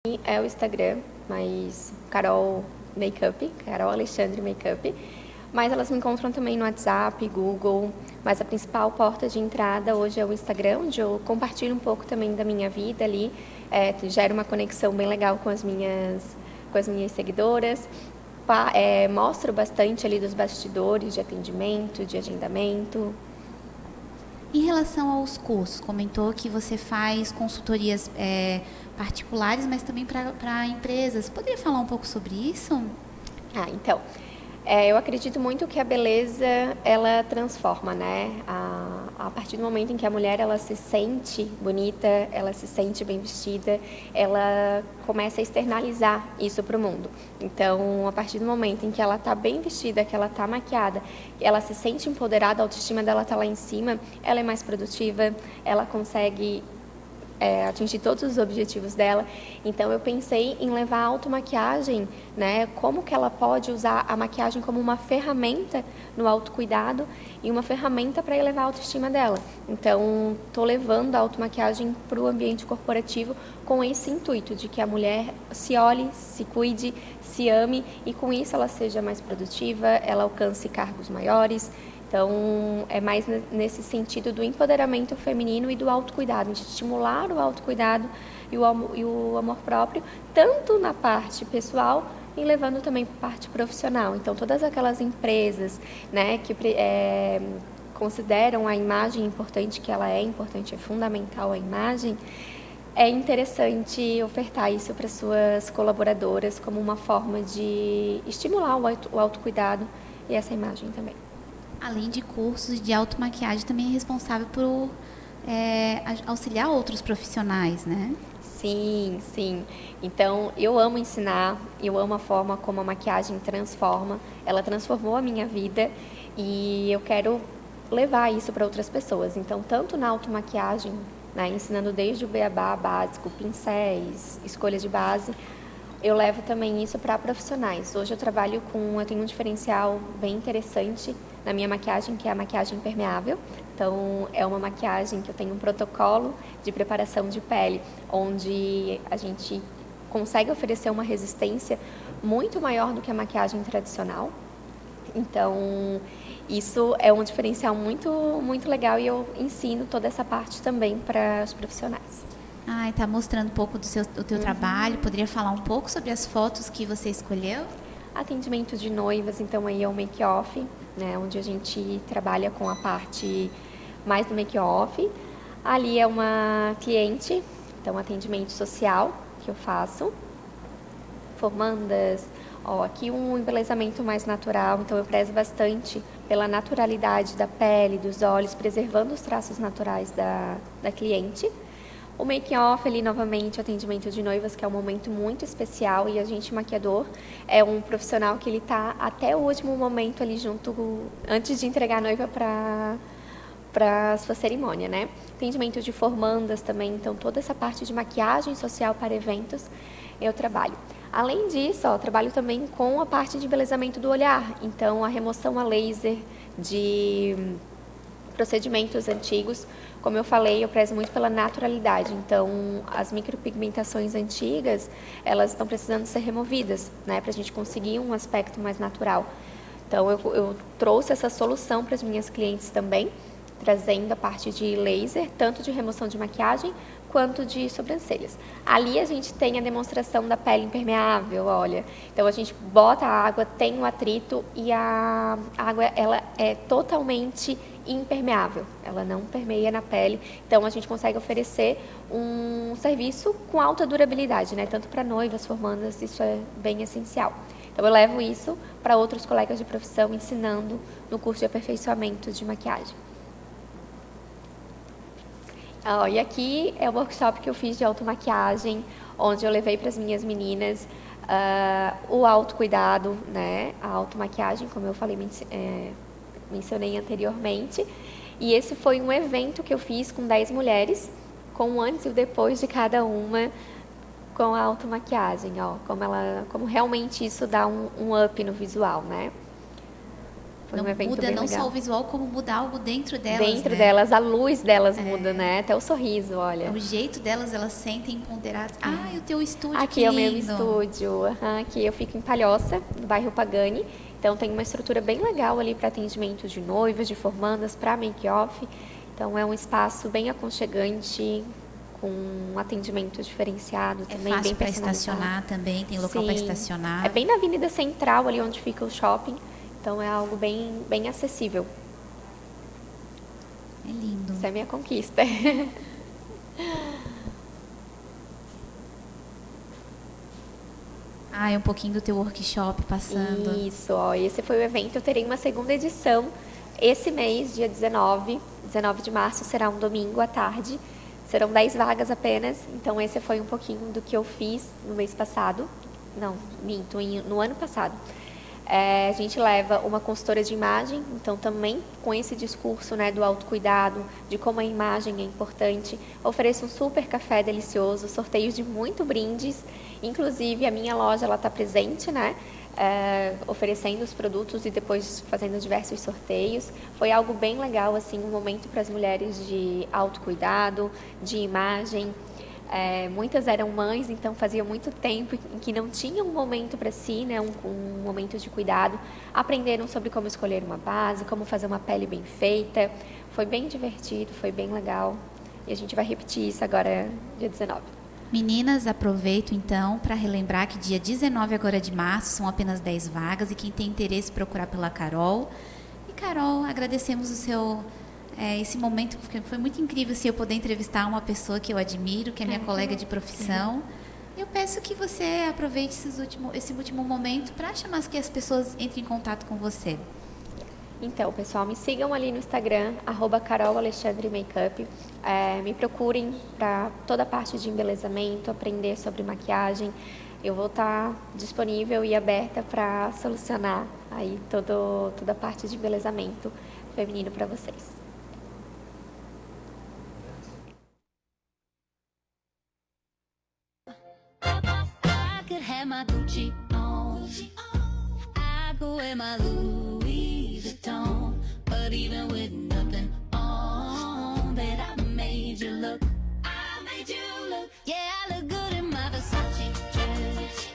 É o Instagram, mas Carol Makeup, Carol Alexandre Makeup. Mas elas me encontram também no WhatsApp, Google. Mas a principal porta de entrada hoje é o Instagram, onde eu compartilho um pouco também da minha vida ali. Gero uma conexão bem legal com as minhas seguidoras. Mostro bastante ali dos bastidores de atendimento, de agendamento. Em relação aos cursos, comentou que você faz consultorias particulares, mas também para empresas. Poderia falar um pouco sobre isso? Então, eu acredito muito que a beleza, ela transforma, né? A partir do momento em que a mulher, ela se sente bonita, ela se sente bem vestida, ela começa a externalizar isso para o mundo. Então, a partir do momento em que ela está bem vestida, que ela está maquiada, ela se sente empoderada, a autoestima dela está lá em cima, ela é mais produtiva, ela consegue atingir todos os objetivos dela. Então eu pensei em levar a automaquiagem, né? Como que ela pode usar a maquiagem como uma ferramenta no autocuidado e uma ferramenta para elevar a autoestima dela. Então estou levando a automaquiagem para o ambiente corporativo com esse intuito de que a mulher se olhe, se cuide, se ame e com isso ela seja mais produtiva, ela alcance cargos maiores. Então, é mais nesse sentido do empoderamento feminino e do autocuidado, de estimular o autocuidado e o amor próprio, tanto na parte pessoal e levando também para a parte profissional. Então, todas aquelas empresas, né, que consideram a imagem importante, que ela é importante, é fundamental a imagem, é interessante ofertar isso para suas colaboradoras como uma forma de estimular o autocuidado e essa imagem também. Além de cursos de automaquiagem, também é responsável por auxiliar outros profissionais, né? Sim, sim. Então, eu amo ensinar, eu amo a forma como a maquiagem transforma. Ela transformou a minha vida e eu quero levar isso para outras pessoas. Então, tanto na automaquiagem, né, ensinando desde o beabá básico, pincéis, escolha de base, eu levo também isso para profissionais. Hoje eu tenho um diferencial bem interessante na minha maquiagem, que é a maquiagem impermeável. Então, é uma maquiagem que eu tenho um protocolo de preparação de pele, onde a gente consegue oferecer uma resistência muito maior do que a maquiagem tradicional. Então, isso é um diferencial muito, muito legal e eu ensino toda essa parte também para os profissionais. Está mostrando um pouco do teu trabalho. Poderia falar um pouco sobre as fotos que você escolheu? Atendimento de noivas, então aí é o make-off, né, onde a gente trabalha com a parte mais do make-off. Ali é uma cliente, então atendimento social que eu faço. Formandas, aqui um embelezamento mais natural, então eu prezo bastante pela naturalidade da pele, dos olhos, preservando os traços naturais da cliente. O make-off ali, novamente, atendimento de noivas, que é um momento muito especial e a gente, maquiador, é um profissional que ele está até o último momento ali junto, antes de entregar a noiva para a sua cerimônia, né? Atendimento de formandas também, então toda essa parte de maquiagem social para eventos eu trabalho. Além disso, trabalho também com a parte de embelezamento do olhar, então a remoção a laser de procedimentos antigos. Como eu falei, eu prezo muito pela naturalidade, então as micropigmentações antigas, elas estão precisando ser removidas, né, para a gente conseguir um aspecto mais natural. Então eu trouxe essa solução para as minhas clientes também, trazendo a parte de laser, tanto de remoção de maquiagem quanto de sobrancelhas. Ali a gente tem a demonstração da pele impermeável, olha. Então a gente bota a água, tem um atrito e a água ela é totalmente impermeável, ela não permeia na pele, então a gente consegue oferecer um serviço com alta durabilidade, né? Tanto para noivas, formandas, isso é bem essencial. Então eu levo isso para outros colegas de profissão, ensinando no curso de aperfeiçoamento de maquiagem. E aqui é o workshop que eu fiz de automaquiagem, onde eu levei para as minhas meninas o autocuidado, né? A automaquiagem, como eu falei, mencionei anteriormente. E esse foi um evento que eu fiz com 10 mulheres, com o antes e o depois de cada uma com a automaquiagem, como realmente isso dá um up no visual, né? Foi não um evento muda bem não legal. só o visual, como muda algo dentro delas, Dentro né? delas, a luz delas muda, né? Até o sorriso, olha. O jeito delas, elas sentem empoderadas. Ah, e o teu estúdio, Aqui que é o meu lindo. estúdio. Aqui eu fico em Palhoça, no bairro Pagani. Então tem uma estrutura bem legal ali para atendimento de noivas, de formandas, para make-off. Então é um espaço bem aconchegante, com um atendimento diferenciado É também, fácil bem para personalizado. estacionar também, tem local para Sim. estacionar. É bem na Avenida Central, ali onde fica o shopping. Então é algo bem, bem acessível. É lindo. Isso é minha conquista. Ah, é um pouquinho do teu workshop passando. Isso, ó, esse foi o evento. Eu terei uma segunda edição esse mês, dia 19 de março, será um domingo à tarde. Serão 10 vagas apenas, então esse foi um pouquinho do que eu fiz no mês passado. Não, minto, no ano passado. A gente leva uma consultora de imagem, então também com esse discurso, né, do autocuidado, de como a imagem é importante. Ofereço um super café delicioso, sorteios de muito brindes, inclusive a minha loja ela está presente, né, oferecendo os produtos e depois fazendo diversos sorteios. Foi algo bem legal, assim, um momento para as mulheres de autocuidado, de imagem. Muitas eram mães, então fazia muito tempo em que não tinham um momento para si, né, um momento de cuidado. Aprenderam sobre como escolher uma base, como fazer uma pele bem feita. Foi bem divertido, foi bem legal. E a gente vai repetir isso agora, dia 19. Meninas, aproveito então para relembrar que dia 19 agora de março são apenas 10 vagas e quem tem interesse procurar pela Carol. E Carol, agradecemos esse momento, porque foi muito incrível eu poder entrevistar uma pessoa que eu admiro, que é minha colega de profissão. Eu peço que você aproveite esse último momento para chamar que as pessoas entrem em contato com você. Então, pessoal, me sigam ali no Instagram, @carolalexandremakeup. Me procurem para toda a parte de embelezamento, aprender sobre maquiagem. Eu vou estar disponível e aberta para solucionar aí toda a parte de embelezamento feminino para vocês. I could have my Gucci on. I could wear my Louis Vuitton. But even with nothing on, bet I made you look. I made you look. Yeah, I look good in my Versace dress.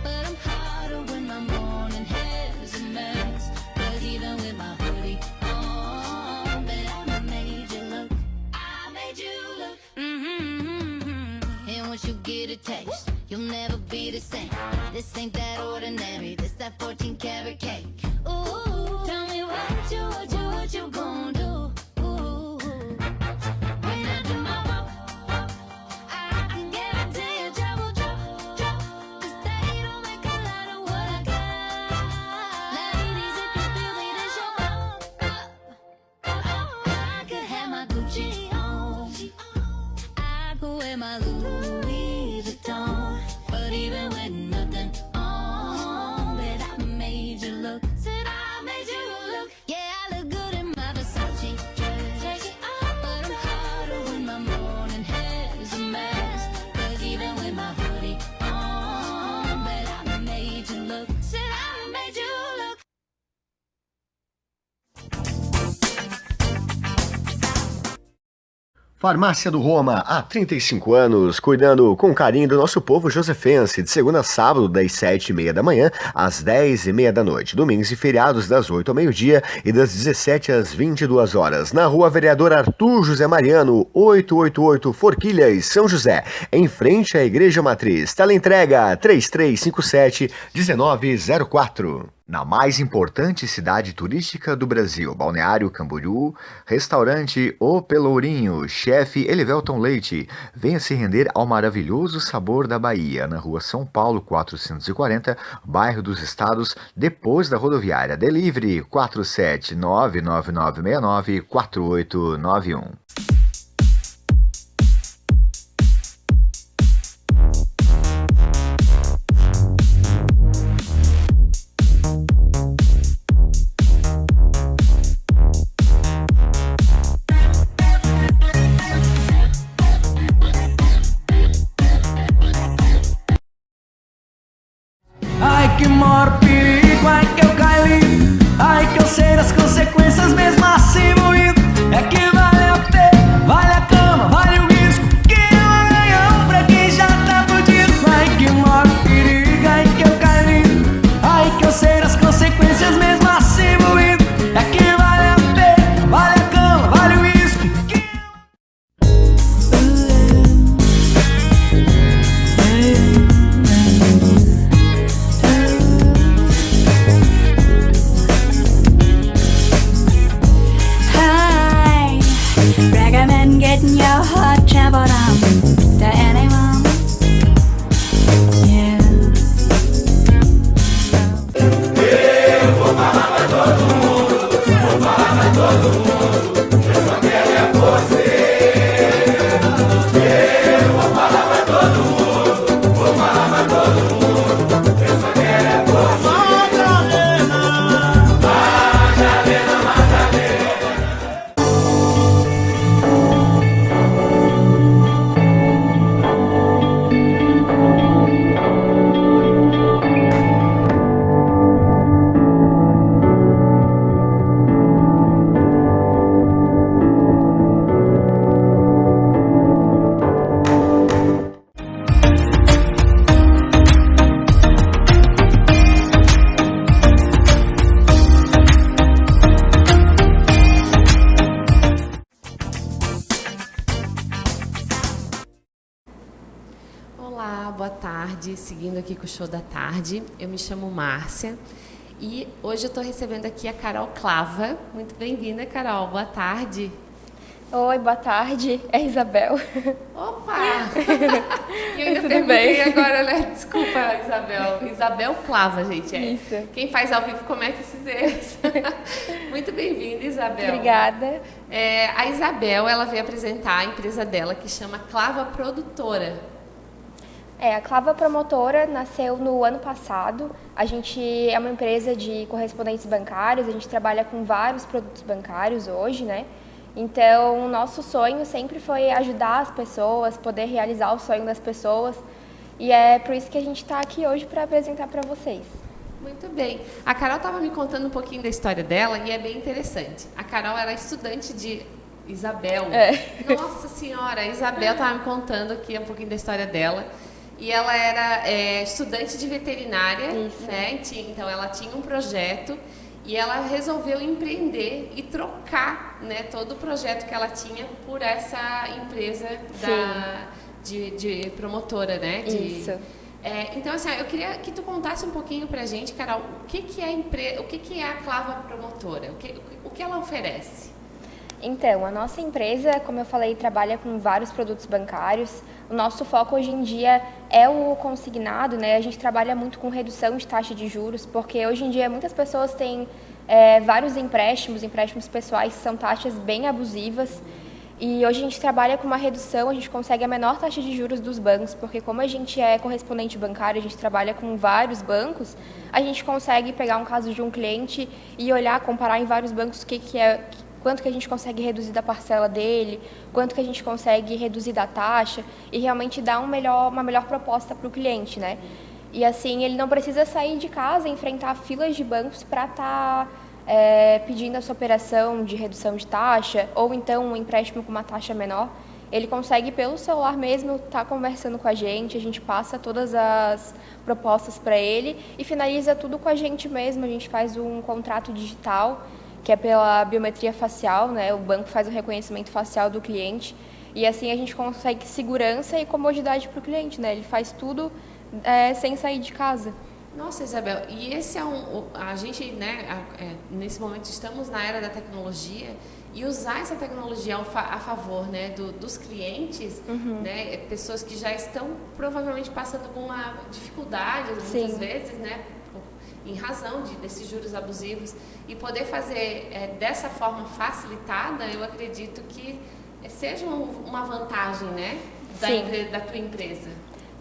But I'm hotter when my morning hair's a mess. But even with my hoodie on, bet I made you look. I made you look. And once you get a taste, you'll never be the same. This ain't that ordinary. This that 14 karat cake. Ooh, tell me what you gon' do? Ooh, when I do my walk, I can guarantee you trouble, drop. 'Cause they don't make a lot of what I got. Ladies, if you feel me, then show up. I could have my Gucci on. I could wear my Louis Vuitton. But even with nothing on, bet I made you look. Said I made you look. Yeah, I look good in my Versace dress. But I'm hotter when my morning hair's a mess. But even with my hoodie on, bet I made you look. Said I made you look. Farmácia do Roma, há 35 anos, cuidando com carinho do nosso povo josefense, de segunda a sábado, das 7h30 da manhã às 10h30 da noite, domingos e feriados das 8 ao meio-dia e das 17 às 22 horas, na Rua Vereador Arthur José Mariano, 888 Forquilhas, São José, em frente à Igreja Matriz. Teleentrega 3357-1904. Na mais importante cidade turística do Brasil, Balneário Camboriú, restaurante O Pelourinho, chefe Elivelton Leite. Venha se render ao maravilhoso sabor da Bahia, na Rua São Paulo 440, bairro dos Estados, depois da rodoviária. Delivery 47999694891. Ai que maior perigo, ai que eu caí, ai que eu sei das tarde, seguindo aqui com o Show da Tarde. Eu me chamo Márcia e hoje eu estou recebendo aqui a Carol Clava. Muito bem-vinda, Carol. Boa tarde. Oi, boa tarde. É Isabel. Opa! E eu ainda perguntei agora, né? Desculpa, Isabel. Isabel Clava, gente. Isso. Quem faz ao vivo comete esses erros. Muito bem-vinda, Isabel. Obrigada. A Isabel, ela veio apresentar a empresa dela, que chama Clava Produtora. A Clava Promotora nasceu no ano passado. A gente é uma empresa de correspondentes bancários, a gente trabalha com vários produtos bancários hoje, né? Então, o nosso sonho sempre foi ajudar as pessoas, poder realizar o sonho das pessoas. E é por isso que a gente está aqui hoje para apresentar para vocês. Muito bem. A Carol estava me contando um pouquinho da história dela e é bem interessante. A Carol era estudante de Isabel. Nossa Senhora, a Isabel estava me contando aqui um pouquinho da história dela. E ela era estudante de veterinária, né? Então, ela tinha um projeto. E ela resolveu empreender e trocar, né, todo o projeto que ela tinha por essa empresa de promotora, né? Isso. Então, assim, eu queria que tu contasse um pouquinho pra gente, Carol, o que é a Clava Promotora? O que ela oferece? Então, a nossa empresa, como eu falei, trabalha com vários produtos bancários. O nosso foco hoje em dia é o consignado, né? A gente trabalha muito com redução de taxa de juros, porque hoje em dia muitas pessoas têm vários empréstimos pessoais, são taxas bem abusivas. E hoje a gente trabalha com uma redução, a gente consegue a menor taxa de juros dos bancos, porque como a gente é correspondente bancário, a gente trabalha com vários bancos, a gente consegue pegar um caso de um cliente e olhar, comparar em vários bancos quanto que a gente consegue reduzir da parcela dele, quanto que a gente consegue reduzir da taxa e realmente dar uma melhor proposta para o cliente, né? E assim, ele não precisa sair de casa e enfrentar filas de bancos para estar pedindo essa operação de redução de taxa ou então um empréstimo com uma taxa menor. Ele consegue, pelo celular mesmo, estar conversando com a gente passa todas as propostas para ele e finaliza tudo com a gente mesmo. A gente faz um contrato digital, que é pela biometria facial, né? O banco faz o reconhecimento facial do cliente e assim a gente consegue segurança e comodidade para o cliente, né? Ele faz tudo sem sair de casa. Nossa, Isabel, e esse a gente, né, nesse momento estamos na era da tecnologia e usar essa tecnologia a favor, né, dos clientes, né, pessoas que já estão provavelmente passando por uma dificuldade muitas vezes, né, em razão desses juros abusivos, e poder fazer dessa forma facilitada, eu acredito que seja uma vantagem, né, da tua empresa.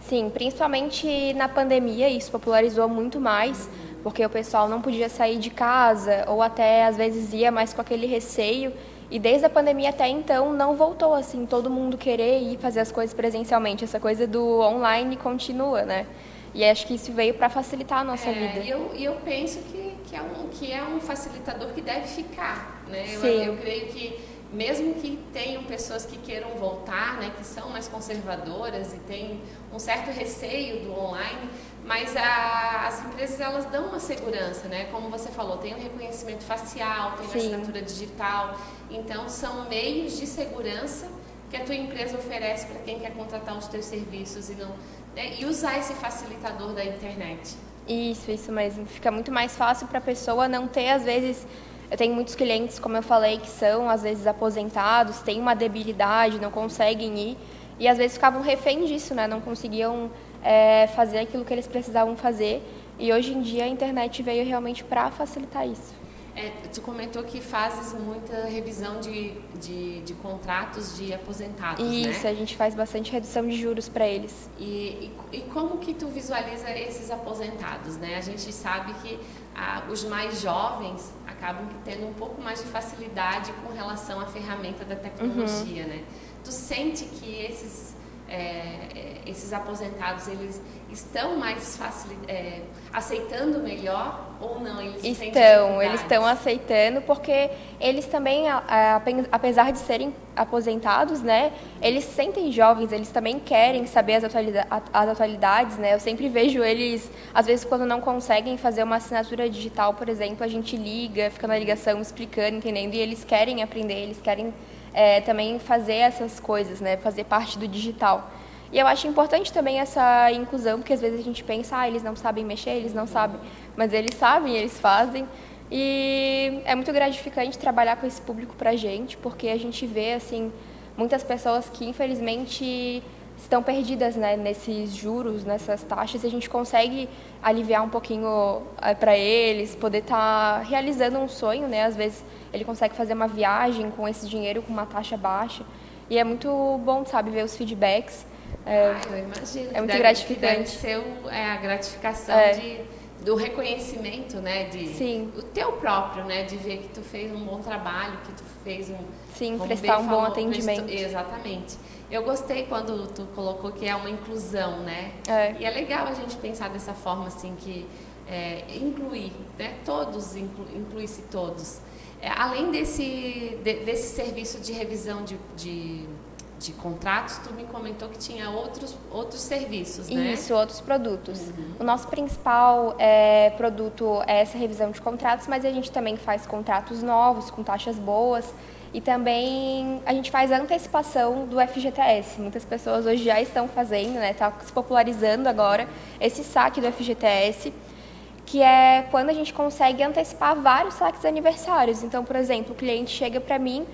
Sim, principalmente na pandemia isso popularizou muito mais, porque o pessoal não podia sair de casa ou até às vezes ia mais com aquele receio, e desde a pandemia até então não voltou assim, todo mundo querer ir fazer as coisas presencialmente, essa coisa do online continua, né? E acho que isso veio para facilitar a nossa vida. E eu penso que é um facilitador que deve ficar, né? Eu creio que mesmo que tenham pessoas que queiram voltar, né, que são mais conservadoras e têm um certo receio do online, mas as empresas elas dão uma segurança, né? Como você falou, tem o reconhecimento facial, tem a assinatura digital, então são meios de segurança que a tua empresa oferece para quem quer contratar os teus serviços e usar esse facilitador da internet. Isso mesmo. Fica muito mais fácil para a pessoa não ter, às vezes, eu tenho muitos clientes, como eu falei, que são, às vezes, aposentados, têm uma debilidade, não conseguem ir, e às vezes ficavam refém disso, né? Não conseguiam fazer aquilo que eles precisavam fazer, e hoje em dia a internet veio realmente para facilitar isso. Tu comentou que fazes muita revisão de contratos de aposentados, né? Isso, a gente faz bastante redução de juros para eles. E como que tu visualiza esses aposentados, né? A gente sabe que os mais jovens acabam tendo um pouco mais de facilidade com relação à ferramenta da tecnologia, né? Tu sente que esses aposentados, eles estão mais aceitando melhor ou não? Eles estão aceitando porque eles também, apesar de serem aposentados, né, eles se sentem jovens, eles também querem saber as atualidades, né? Eu sempre vejo eles, às vezes quando não conseguem fazer uma assinatura digital, por exemplo, a gente liga, fica na ligação explicando, entendendo, e eles querem aprender, eles querem também fazer essas coisas, né, fazer parte do digital. E eu acho importante também essa inclusão, porque às vezes a gente pensa, eles não sabem mexer, eles não sabem, mas eles sabem, eles fazem. E é muito gratificante trabalhar com esse público pra gente, porque a gente vê, assim, muitas pessoas que infelizmente estão perdidas, né, nesses juros, nessas taxas, e a gente consegue aliviar um pouquinho para eles, poder estar realizando um sonho, né? Às vezes ele consegue fazer uma viagem com esse dinheiro, com uma taxa baixa, e é muito bom, sabe, ver os feedbacks. Eu imagino. É muito gratificante. Deve ser a gratificação do reconhecimento, né? Sim. O teu próprio, né? De ver que tu fez um bom trabalho, que tu fez um... Sim, prestar um bom atendimento. Exatamente. Eu gostei quando tu colocou que é uma inclusão, né? E é legal a gente pensar dessa forma, assim, que incluir, né? Todos, incluir-se todos. Além desse serviço de revisão de contratos, tu me comentou que tinha outros serviços, né? Isso, outros produtos. O nosso principal produto é essa revisão de contratos, mas a gente também faz contratos novos, com taxas boas, e também a gente faz a antecipação do FGTS. Muitas pessoas hoje já estão fazendo, né? Está se popularizando agora esse saque do FGTS, que é quando a gente consegue antecipar vários saques aniversários. Então, por exemplo, o cliente chega para mim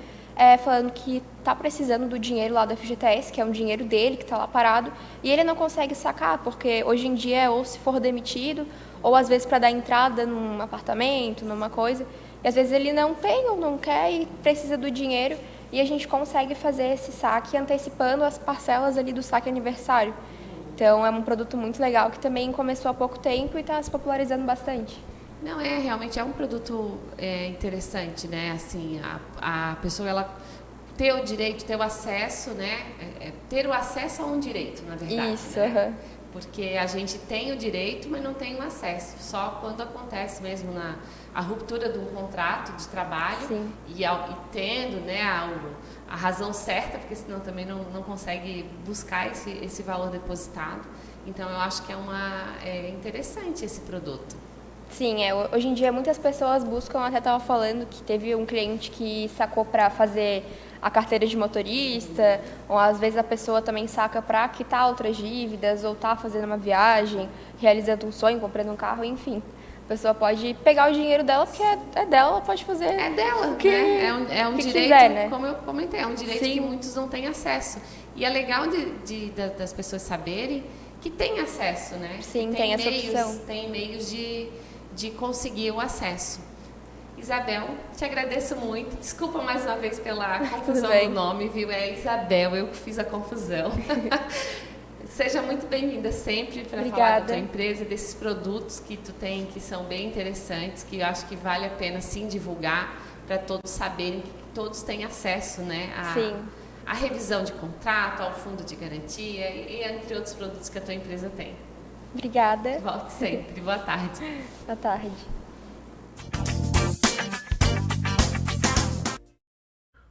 falando que está precisando do dinheiro lá do FGTS, que é um dinheiro dele, que está lá parado, e ele não consegue sacar, porque hoje em dia ou se for demitido, ou às vezes para dar entrada num apartamento, numa coisa, e às vezes ele não tem ou não quer e precisa do dinheiro, e a gente consegue fazer esse saque antecipando as parcelas ali do saque aniversário. Então é um produto muito legal que também começou há pouco tempo e está se popularizando bastante. Não, realmente é um produto interessante, né? Assim, a pessoa, ela ter o direito, ter o acesso, né? Ter o acesso a um direito, na verdade. Isso, né? Porque a gente tem o direito, mas não tem o acesso. Só quando acontece mesmo a ruptura de um contrato de trabalho. Sim. E tendo, né, a razão certa, porque senão também não consegue buscar esse valor depositado. Então, eu acho que é interessante esse produto. Sim, hoje em dia muitas pessoas buscam, até estava falando que teve um cliente que sacou para fazer a carteira de motorista, ou às vezes a pessoa também saca para quitar outras dívidas, ou tá fazendo uma viagem, realizando um sonho, comprando um carro, enfim. A pessoa pode pegar o dinheiro dela, porque é dela, ela pode fazer... É dela, que, né? É um que direito, quiser, né? como eu comentei, é um direito Sim. que muitos não têm acesso. E é legal das pessoas saberem que tem acesso, né? Sim, tem essa opção. Tem meios de conseguir o acesso. Isabel, te agradeço muito. Desculpa mais uma vez pela confusão do nome, viu? É Isabel, eu que fiz a confusão. Seja muito bem-vinda sempre para falar da tua empresa, desses produtos que tu tem, que são bem interessantes, que eu acho que vale a pena sim divulgar, para todos saberem que todos têm acesso, né? A revisão de contrato, ao fundo de garantia e entre outros produtos que a tua empresa tem. Obrigada. Volte sempre. Boa tarde. Boa tarde.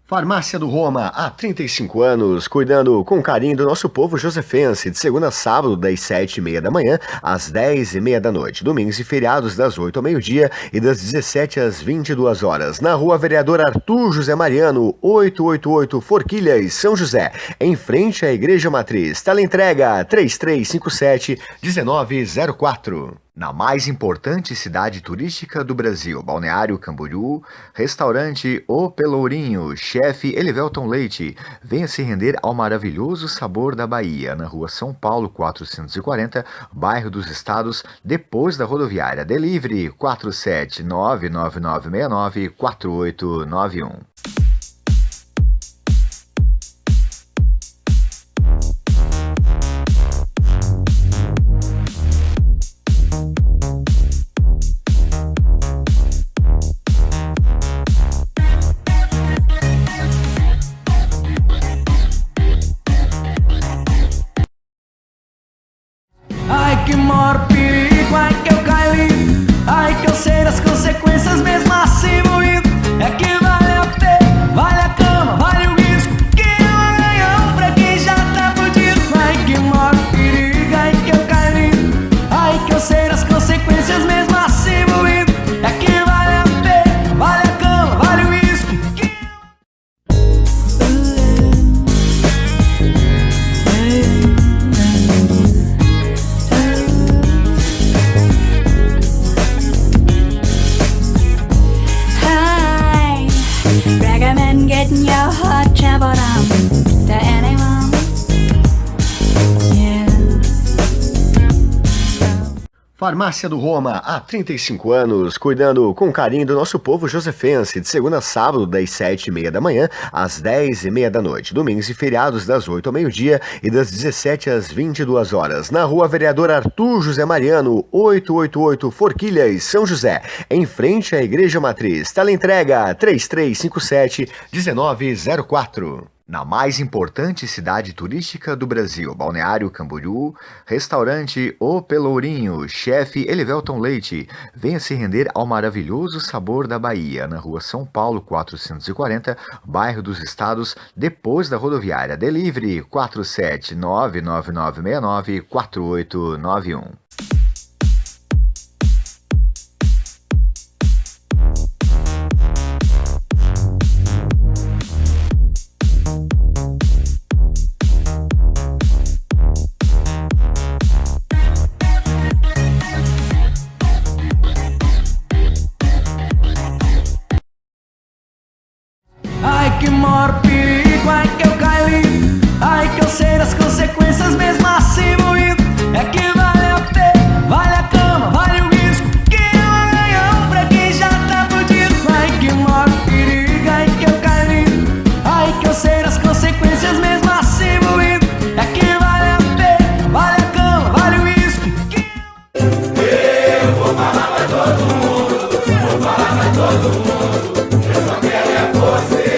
Farmácia do Roma, há 35 anos, cuidando com carinho do nosso povo josefense, de segunda a sábado, das 7h30 da manhã às 10h30 da noite, domingos e feriados das 8 ao meio-dia e das 17 às 22 horas, na Rua Vereador Arthur José Mariano, 888 Forquilhas, São José, em frente à Igreja Matriz. Teleentrega 3357-1904. Na mais importante cidade turística do Brasil, Balneário Camboriú, restaurante O Pelourinho, chefe Elivelton Leite. Venha se render ao maravilhoso sabor da Bahia, na rua São Paulo 440, bairro dos Estados, depois da rodoviária. Delivery 47999694891. Ai que maior perigo, ai que eu caí, ai que eu sei das consequências mesmo assim moído. É que vale a pena, vale a cama, vale o risco, que é um ganhão pra quem já tá fudido. Ai que maior perigo, ai que eu caí, ai que eu sei das consequências mesmo assim moído. É que vale a pena, vale a cama, vale o risco, que é... Farmácia do Roma, há 35 anos, cuidando com carinho do nosso povo josefense, de segunda a sábado, das 7h30 da manhã às 10h30 da noite, domingos e feriados das 8 ao meio-dia e das 17 às 22 horas, na Rua Vereador Arthur José Mariano, 888 Forquilhas, São José, em frente à Igreja Matriz. Teleentrega 3357-1904. Na mais importante cidade turística do Brasil, Balneário Camboriú, restaurante O Pelourinho, chefe Elivelton Leite, venha se render ao maravilhoso sabor da Bahia, na rua São Paulo 440, bairro dos Estados, depois da rodoviária. Delivery 47999694891. Ai que maior perigo, ai que eu caí, ai que eu sei das consequências mesmo assim moído. É que vale a pena, vale a cama, vale o risco, que é um ganhão pra quem já tá fudido. Ai que maior perigo, ai que eu caí, ai que eu sei das consequências mesmo assim moído. É que vale a pena, vale a cama, vale o risco, que eu vou falar pra todo mundo, vou falar pra todo mundo. Eu só quero é você.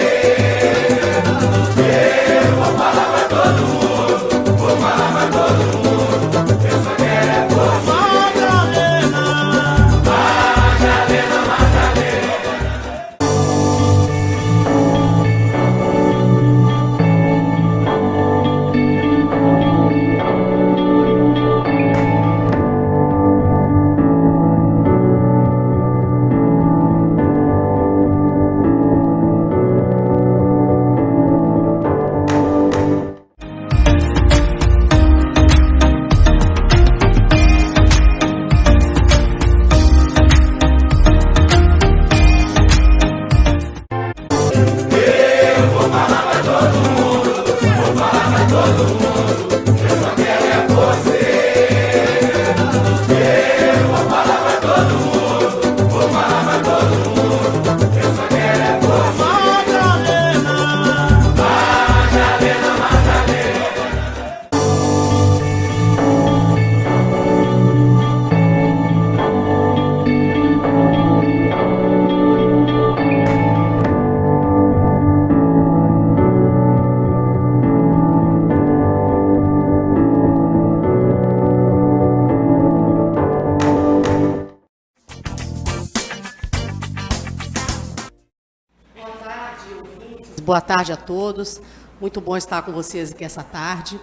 Boa tarde a todos, muito bom estar com vocês aqui essa tarde.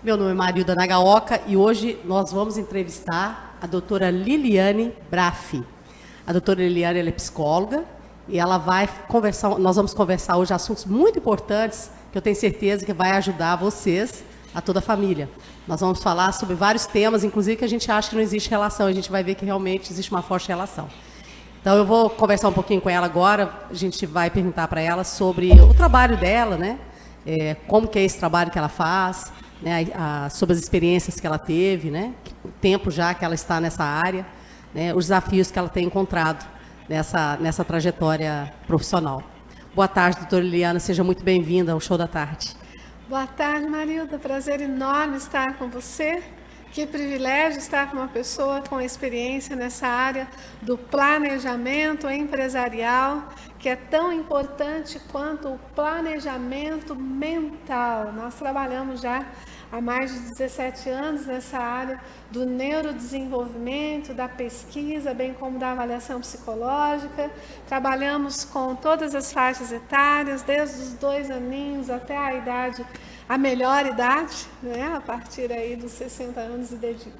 Meu nome é Marilda Nagaoka e hoje nós vamos entrevistar a doutora Liliane Braffi. A doutora Liliane ela é psicóloga e ela vai conversar, nós vamos conversar hoje assuntos muito importantes que eu tenho certeza que vai ajudar vocês, a toda a família. Nós vamos falar sobre vários temas, inclusive que a gente acha que não existe relação, a gente vai ver que realmente existe uma forte relação. Então, eu vou conversar um pouquinho com ela agora, a gente vai perguntar para ela sobre o trabalho dela, né? Como que é esse trabalho que ela faz, né? Sobre as experiências que ela teve, né? O tempo já que ela está nessa área, né? Os desafios que ela tem encontrado nessa trajetória profissional. Boa tarde, doutora Liliana, seja muito bem-vinda ao Show da Tarde. Boa tarde, Marilda, prazer enorme estar com você. Que privilégio estar com uma pessoa com experiência nessa área do planejamento empresarial, que é tão importante quanto o planejamento mental. Nós trabalhamos já há mais de 17 anos nessa área do neurodesenvolvimento, da pesquisa, bem como da avaliação psicológica. Trabalhamos com todas as faixas etárias, desde os 2 aninhos até a idade, a melhor idade, né? A partir aí dos 60 anos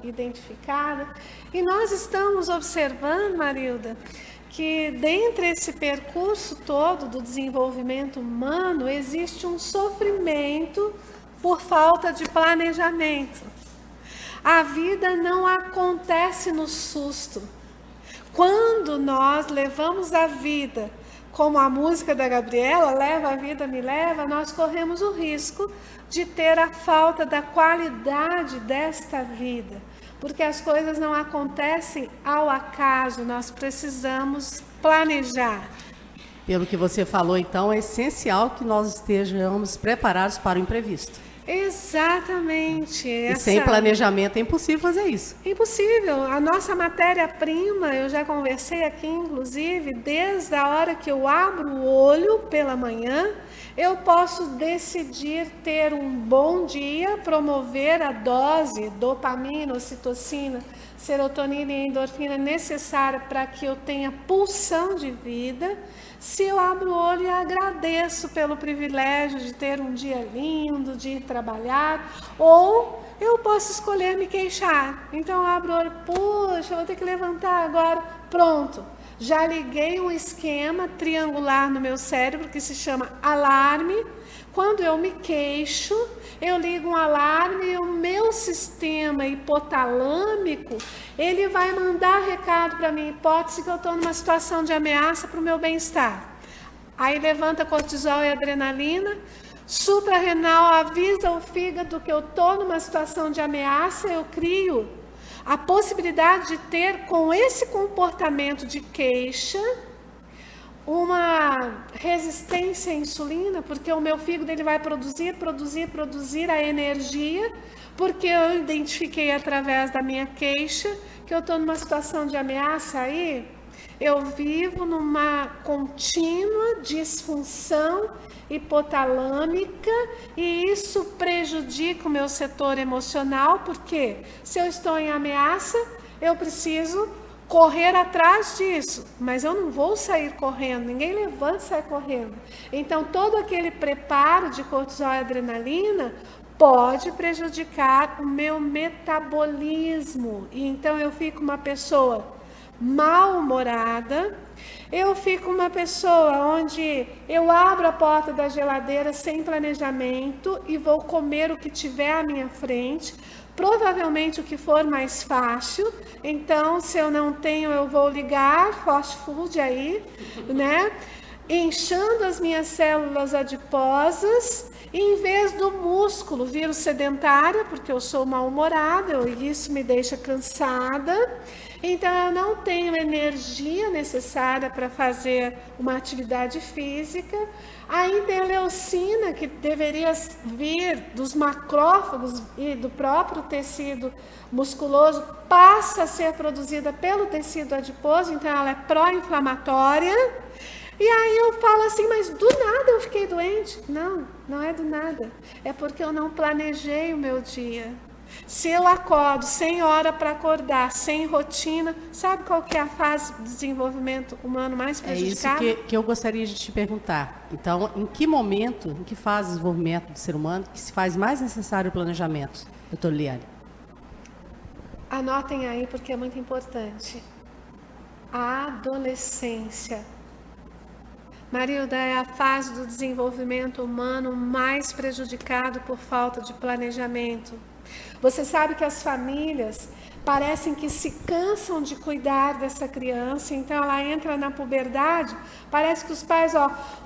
identificada. E nós estamos observando, Marilda, que dentre esse percurso todo do desenvolvimento humano, existe um sofrimento por falta de planejamento. A vida não acontece no susto. Quando nós levamos a vida, como a música da Gabriela, Leva a Vida Me Leva, nós corremos o risco de ter a falta da qualidade desta vida. porque as coisas não acontecem ao acaso, nós precisamos planejar. Pelo que você falou, então, é essencial que nós estejamos preparados para o imprevisto. Exatamente. E sem planejamento é impossível fazer isso. Impossível. A nossa matéria-prima, eu já conversei aqui, inclusive, desde a hora que eu abro o olho pela manhã, eu posso decidir ter um bom dia, promover a dose dopamina, ocitocina, serotonina e endorfina necessária para que eu tenha pulsão de vida. Se eu abro o olho e agradeço pelo privilégio de ter um dia lindo, de ir trabalhar, ou eu posso escolher me queixar. Então eu abro o olho, puxa, eu vou ter que levantar agora, pronto. Já liguei um esquema triangular no meu cérebro que se chama alarme. Quando eu me queixo, eu ligo um alarme e o meu sistema hipotalâmico, ele vai mandar recado para a minha hipótese que eu estou numa situação de ameaça para o meu bem-estar. Aí levanta cortisol e adrenalina, suprarrenal avisa o fígado que eu estou numa situação de ameaça, eu crio a possibilidade de ter, com esse comportamento de queixa, uma resistência à insulina, porque o meu fígado ele vai produzir a energia, porque eu identifiquei através da minha queixa que eu estou numa situação de ameaça. Aí eu vivo numa contínua disfunção hipotalâmica e isso prejudica o meu setor emocional, porque se eu estou em ameaça, eu preciso correr atrás disso, mas eu não vou sair correndo, ninguém levanta e sai correndo. Então, todo aquele preparo de cortisol e adrenalina pode prejudicar o meu metabolismo. E então, eu fico uma pessoa mal-humorada, eu fico uma pessoa onde eu abro a porta da geladeira sem planejamento e vou comer o que tiver à minha frente, provavelmente o que for mais fácil. Então, se eu não tenho, eu vou ligar fast food aí, né? Inchando as minhas células adiposas, e em vez do músculo, viro sedentária, porque eu sou mal-humorada, e isso me deixa cansada. Então, eu não tenho energia necessária para fazer uma atividade física. A interleucina, que deveria vir dos macrófagos e do próprio tecido musculoso, passa a ser produzida pelo tecido adiposo, então ela é pró-inflamatória. E aí eu falo assim, mas do nada eu fiquei doente? Não, não é do nada. É porque eu não planejei o meu dia. Se eu acordo sem hora para acordar, sem rotina, sabe qual que é a fase do desenvolvimento humano mais prejudicada? É isso que eu gostaria de te perguntar. Então, em que momento, em que fase do desenvolvimento do ser humano que se faz mais necessário o planejamento, doutor Liliane? Anotem aí porque é muito importante. A adolescência. Marilda, é a fase do desenvolvimento humano mais prejudicado por falta de planejamento. Você sabe que as famílias parecem que se cansam de cuidar dessa criança, então ela entra na puberdade, parece que os pais,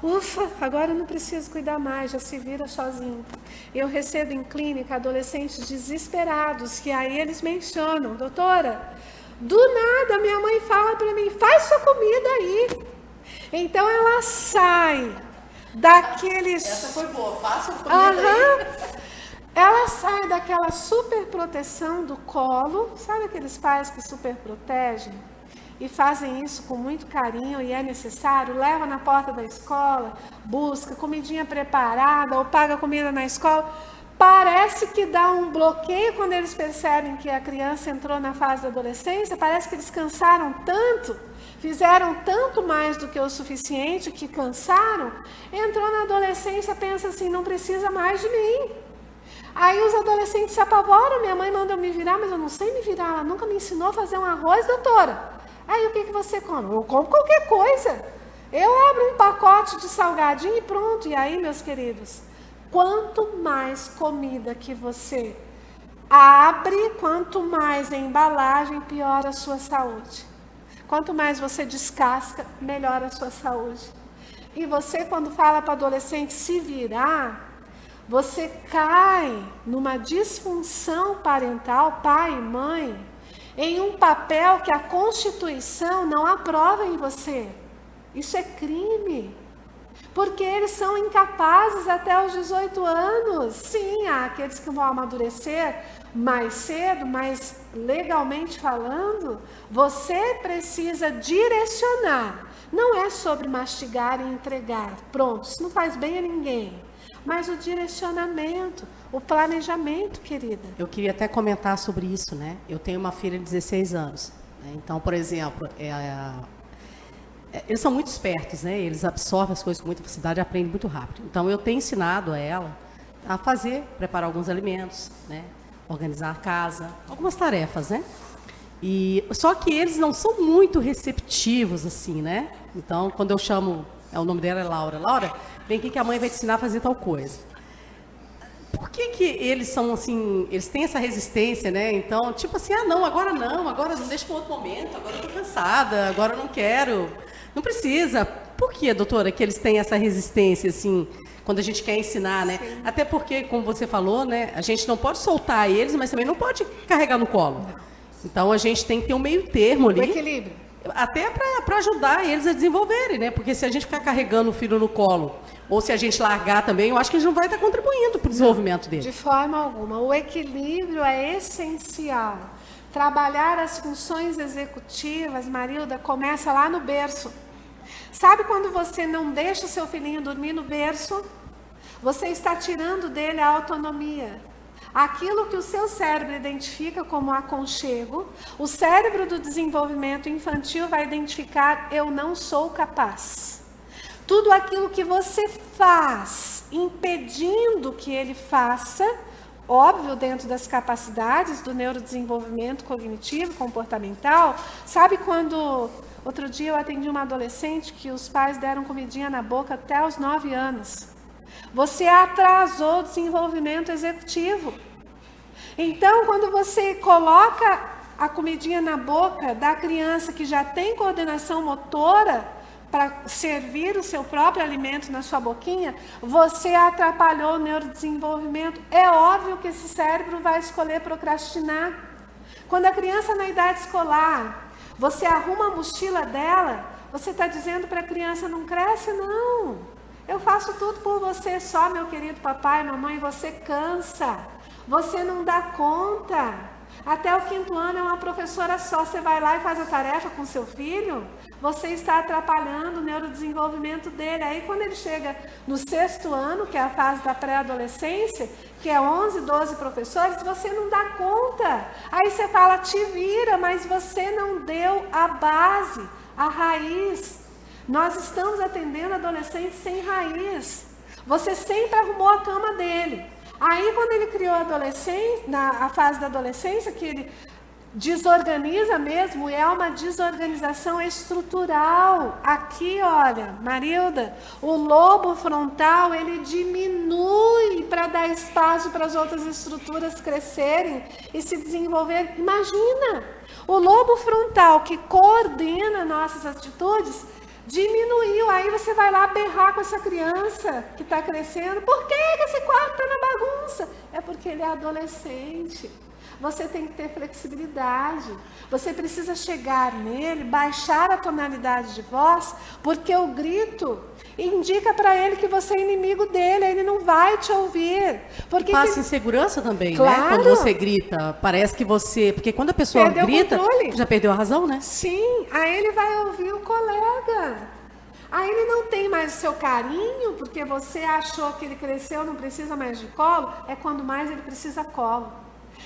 ufa, agora eu não preciso cuidar mais, já se vira sozinho. Eu recebo em clínica adolescentes desesperados, que aí eles mencionam, doutora, do nada minha mãe fala para mim, faz sua comida aí. Então ela sai daqueles... Essa foi boa, faça sua comida aí. Ela sai daquela super proteção do colo, sabe aqueles pais que super protegem e fazem isso com muito carinho e é necessário, leva na porta da escola, busca comidinha preparada ou paga comida na escola. Parece que dá um bloqueio quando eles percebem que a criança entrou na fase da adolescência, parece que eles cansaram tanto, fizeram tanto mais do que o suficiente, que cansaram, entrou na adolescência, pensa assim, não precisa mais de mim. Aí os adolescentes se apavoram, minha mãe manda eu me virar, mas eu não sei me virar, ela nunca me ensinou a fazer um arroz, doutora. Aí o que você come? Eu como qualquer coisa. Eu abro um pacote de salgadinho e pronto. E aí, meus queridos, quanto mais comida que você abre, quanto mais a embalagem, pior a sua saúde. Quanto mais você descasca, melhor a sua saúde. E você, quando fala para adolescente se virar, você cai numa disfunção parental, pai e mãe, em um papel que a Constituição não aprova em você. Isso é crime. Porque eles são incapazes até os 18 anos. Sim, há aqueles que vão amadurecer mais cedo, mas legalmente falando, você precisa direcionar. Não é sobre mastigar e entregar. Pronto, isso não faz bem a ninguém. Mas o direcionamento, o planejamento, querida. Eu queria até comentar sobre isso, né? Eu tenho uma filha de 16 anos. Né? Então, por exemplo, eles são muito espertos, né? Eles absorvem as coisas com muita facilidade e aprendem muito rápido. Então, eu tenho ensinado a ela a preparar alguns alimentos, né? Organizar a casa, algumas tarefas, né? Só que eles não são muito receptivos, assim, né? Então, quando eu chamo, o nome dela é Laura. Laura, vem aqui que a mãe vai te ensinar a fazer tal coisa. Por que eles são assim, eles têm essa resistência, né? Então, tipo assim, agora não, deixa para outro momento, agora eu tô cansada, agora eu não quero. Não precisa. Por que, doutora, que eles têm essa resistência, assim, quando a gente quer ensinar, né? Sim. Até porque, como você falou, né, a gente não pode soltar eles, mas também não pode carregar no colo. Então, a gente tem que ter um meio termo ali. O equilíbrio. Até para ajudar eles a desenvolverem, né? Porque se a gente ficar carregando o filho no colo, ou se a gente largar também, eu acho que a gente não vai estar contribuindo para o desenvolvimento dele. De forma alguma. O equilíbrio é essencial. Trabalhar as funções executivas, Marilda, começa lá no berço. Sabe quando você não deixa o seu filhinho dormir no berço? Você está tirando dele a autonomia. Aquilo que o seu cérebro identifica como aconchego, o cérebro do desenvolvimento infantil vai identificar: eu não sou capaz. Tudo aquilo que você faz, impedindo que ele faça, óbvio, dentro das capacidades do neurodesenvolvimento cognitivo, comportamental. Sabe quando, outro dia eu atendi uma adolescente que os pais deram comidinha na boca até os 9 anos. Você atrasou o desenvolvimento executivo. Então, quando você coloca a comidinha na boca da criança que já tem coordenação motora para servir o seu próprio alimento na sua boquinha, você atrapalhou o neurodesenvolvimento. É óbvio que esse cérebro vai escolher procrastinar. Quando a criança na idade escolar, você arruma a mochila dela, você está dizendo para a criança: não cresce, não. Eu faço tudo por você só, meu querido papai, mamãe, você cansa. Você não dá conta. Até o 5º ano é uma professora só. Você vai lá e faz a tarefa com seu filho, você está atrapalhando o neurodesenvolvimento dele. Aí quando ele chega no 6º ano, que é a fase da pré-adolescência, que é 11, 12 professores, você não dá conta. Aí você fala: te vira, mas você não deu a base, a raiz. Nós estamos atendendo adolescentes sem raiz. Você sempre arrumou a cama dele. Aí, quando ele criou a adolescência, a fase da adolescência, que ele desorganiza mesmo, é uma desorganização estrutural. Aqui, olha, Marilda, o lobo frontal, ele diminui para dar espaço para as outras estruturas crescerem e se desenvolverem. Imagina, o lobo frontal que coordena nossas atitudes diminuiu. Aí você vai lá berrar com essa criança que está crescendo: por que esse quarto está na bagunça? É porque ele é adolescente. Você tem que ter flexibilidade. Você precisa chegar nele, baixar a tonalidade de voz, porque o grito indica para ele que você é inimigo dele, ele não vai te ouvir. Porque passa insegurança também, claro, né? Quando você grita, parece que você... Porque quando a pessoa perdeu grita, controle. Já perdeu a razão, né? Sim, aí ele vai ouvir o colega. Aí ele não tem mais o seu carinho, porque você achou que ele cresceu, não precisa mais de colo. É quando mais ele precisa colo.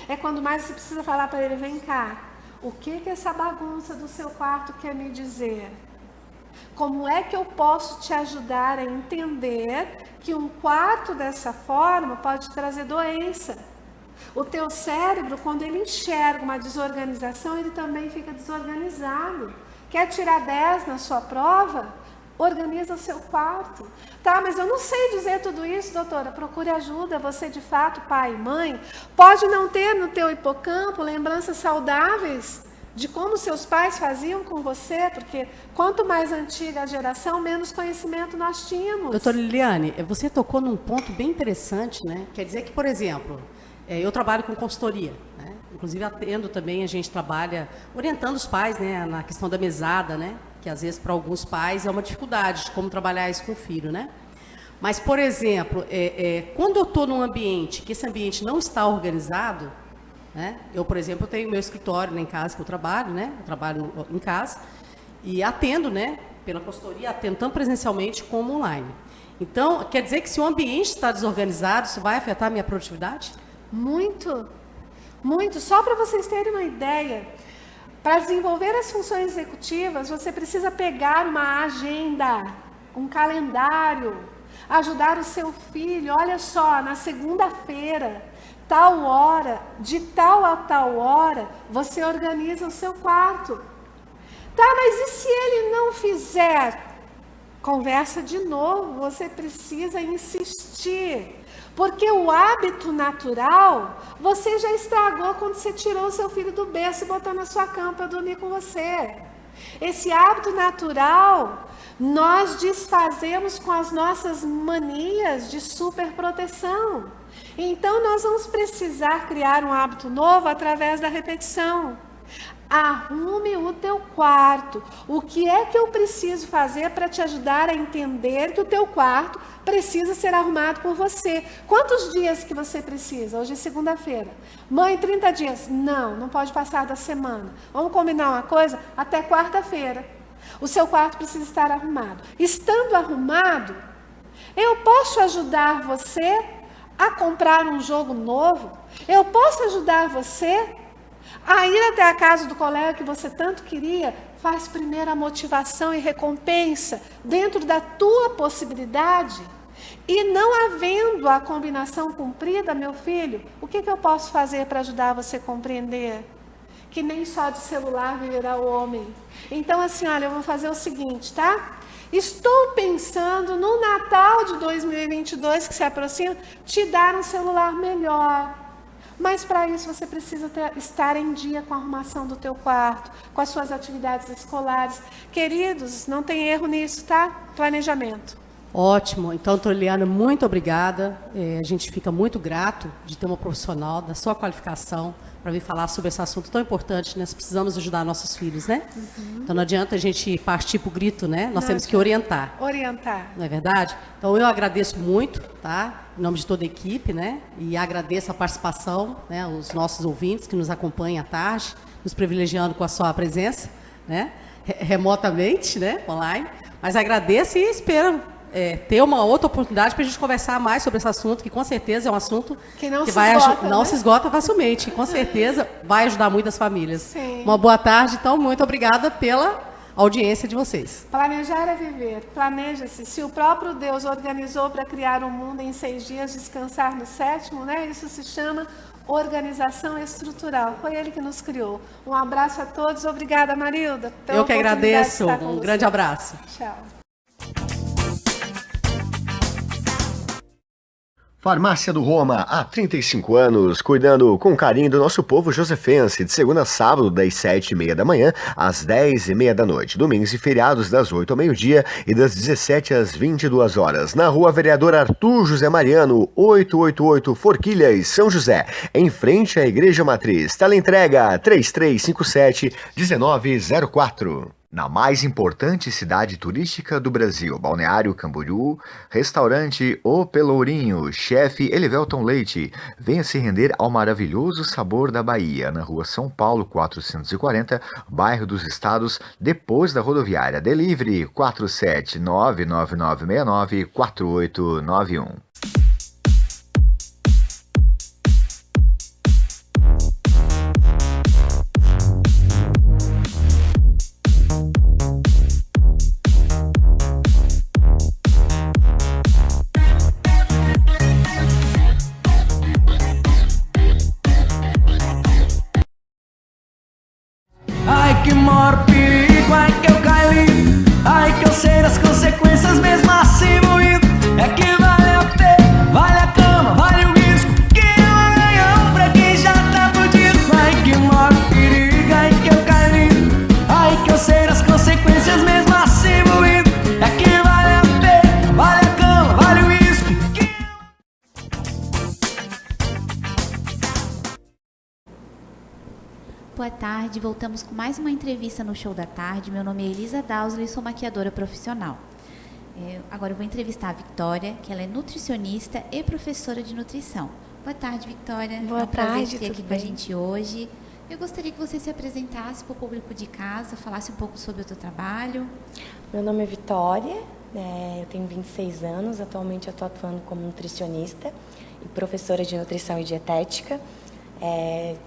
É quando mais você precisa falar para ele: vem cá, o que essa bagunça do seu quarto quer me dizer? Como é que eu posso te ajudar a entender que um quarto dessa forma pode trazer doença? O teu cérebro, quando ele enxerga uma desorganização, ele também fica desorganizado. Quer tirar 10 na sua prova? Organiza o seu quarto. Tá, mas eu não sei dizer tudo isso, doutora. Procure ajuda. Você, de fato, pai e mãe, pode não ter no teu hipocampo lembranças saudáveis de como seus pais faziam com você, porque quanto mais antiga a geração, menos conhecimento nós tínhamos. Doutora Liliane, você tocou num ponto bem interessante, né? Quer dizer que, por exemplo, eu trabalho com consultoria, né? Inclusive, atendo também, a gente trabalha orientando os pais, né, na questão da mesada, né, que às vezes para alguns pais é uma dificuldade de como trabalhar isso com o filho, né? Mas, por exemplo, quando eu estou num ambiente que esse ambiente não está organizado, né, eu, por exemplo, tenho meu escritório lá em casa que eu trabalho, né, eu trabalho em casa e atendo, né, pela consultoria, atendo tanto presencialmente como online. Então, quer dizer que se o ambiente está desorganizado, isso vai afetar a minha produtividade? Muito, muito. Só para vocês terem uma ideia, para desenvolver as funções executivas, você precisa pegar uma agenda, um calendário, ajudar o seu filho. Olha só, na segunda-feira, tal hora, de tal a tal hora, você organiza o seu quarto. Tá, mas e se ele não fizer? Conversa de novo, você precisa insistir. Porque o hábito natural, você já estragou quando você tirou o seu filho do berço e botou na sua cama para dormir com você. Esse hábito natural, nós desfazemos com as nossas manias de superproteção. Então, nós vamos precisar criar um hábito novo através da repetição. Arrume o teu quarto. O que é que eu preciso fazer para te ajudar a entender que o teu quarto precisa ser arrumado por você? Quantos dias que você precisa? Hoje é segunda-feira. Mãe, 30 dias. Não pode passar da semana. Vamos combinar uma coisa? Até quarta-feira. O seu quarto precisa estar arrumado. Estando arrumado, eu posso ajudar você a comprar um jogo novo? Eu posso ajudar você a ir até a casa do colega que você tanto queria? Faz primeiro a motivação e recompensa dentro da tua possibilidade. E não havendo a combinação cumprida, meu filho, o que eu posso fazer para ajudar você a compreender? Que nem só de celular viverá o homem. Então, assim, olha, eu vou fazer o seguinte, tá? Estou pensando no Natal de 2022, que se aproxima, te dar um celular melhor. Mas para isso você precisa estar em dia com a arrumação do teu quarto, com as suas atividades escolares. Queridos, não tem erro nisso, tá? Planejamento. Ótimo. Então, doutora Liliana, muito obrigada. A gente fica muito grato de ter uma profissional da sua qualificação para vir falar sobre esse assunto tão importante. Nós precisamos ajudar nossos filhos, né? Uhum. Então, não adianta a gente partir para o grito, né? Nós temos que orientar. Orientar. Não é verdade? Então, eu agradeço muito, tá? Em nome de toda a equipe, né? E agradeço a participação, né? Os nossos ouvintes que nos acompanham à tarde, nos privilegiando com a sua presença, né? Remotamente, né? Online. Mas agradeço e espero ter uma outra oportunidade para a gente conversar mais sobre esse assunto, que com certeza é um assunto que não se esgota facilmente, e com certeza vai ajudar muitas famílias. Sim. Uma boa tarde, então, muito obrigada pela audiência de vocês. Planejar é viver, planeja-se. Se o próprio Deus organizou para criar o mundo em 6 dias, descansar no 7º, né? Isso se chama organização estrutural. Foi Ele que nos criou. Um abraço a todos. Obrigada, Marilda. Eu que agradeço. Um grande abraço. Tchau. Farmácia do Roma, há 35 anos, cuidando com carinho do nosso povo josefense, de segunda a sábado, das 7h30 da manhã às 10h30 da noite, domingos e feriados das 8 ao meio-dia e das 17 às 22 horas, na Rua Vereador Arthur José Mariano, 888 Forquilhas, São José, em frente à Igreja Matriz. Teleentrega 3357-1904. Na mais importante cidade turística do Brasil, Balneário Camboriú, restaurante O Pelourinho, chefe Elivelton Leite. Venha se render ao maravilhoso sabor da Bahia, na rua São Paulo 440, bairro dos Estados, depois da rodoviária. Delivery 47999694891. Ai que maior perigo, ai que eu caí, ai que eu sei das consequências mesmo assim moído. É que vale a pena, vale a cama, vale o risco, que é um ganhão pra quem já tá fudido. Ai que maior perigo, ai que eu caí, ai que eu sei das consequências mesmo assim moído. É que vale a pena, vale a cama, vale o risco, que é tarde, voltamos com mais uma entrevista no Show da Tarde. Meu nome é Elisa Dausley e sou maquiadora profissional. Agora eu vou entrevistar a Vitória, que ela é nutricionista e professora de nutrição. Boa tarde, Vitória. Boa tarde, prazer te ter aqui tudo com a bem? gente hoje. Eu gostaria que você se apresentasse para o público de casa, falasse um pouco sobre o seu trabalho. Meu nome é Vitória, eu tenho 26 anos, atualmente eu estou atuando como nutricionista e professora de nutrição e dietética.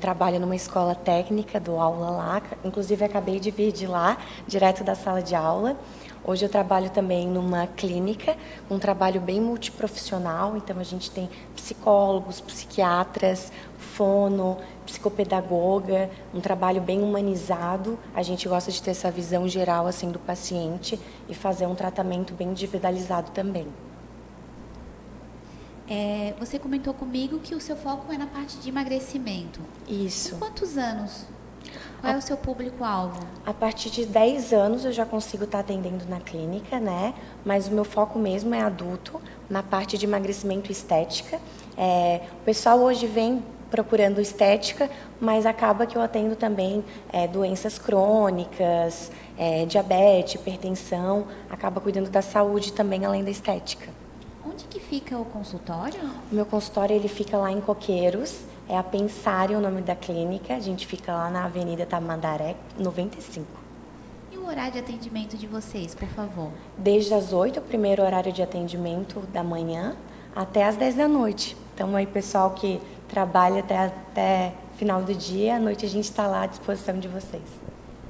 Trabalho numa escola técnica, dou aula lá, inclusive acabei de vir de lá, direto da sala de aula. Hoje eu trabalho também numa clínica, um trabalho bem multiprofissional, então a gente tem psicólogos, psiquiatras, fono, psicopedagoga, um trabalho bem humanizado. A gente gosta de ter essa visão geral assim do paciente e fazer um tratamento bem individualizado também. Você comentou comigo que o seu foco é na parte de emagrecimento. Isso. Com quantos anos? Qual é o seu público-alvo? A partir de 10 anos eu já consigo estar atendendo na clínica, né? Mas o meu foco mesmo é adulto, na parte de emagrecimento e estética. O pessoal hoje vem procurando estética, mas acaba que eu atendo também doenças crônicas, diabetes, hipertensão, acaba cuidando da saúde também além da estética. Onde que fica o consultório? O meu consultório ele fica lá em Coqueiros, é a Pensário o nome da clínica, a gente fica lá na Avenida Tamandaré, 95. E o horário de atendimento de vocês, por favor? Desde as 8, o primeiro horário de atendimento da manhã, até as 10 da noite. Então aí pessoal que trabalha até final do dia, à noite a gente está lá à disposição de vocês.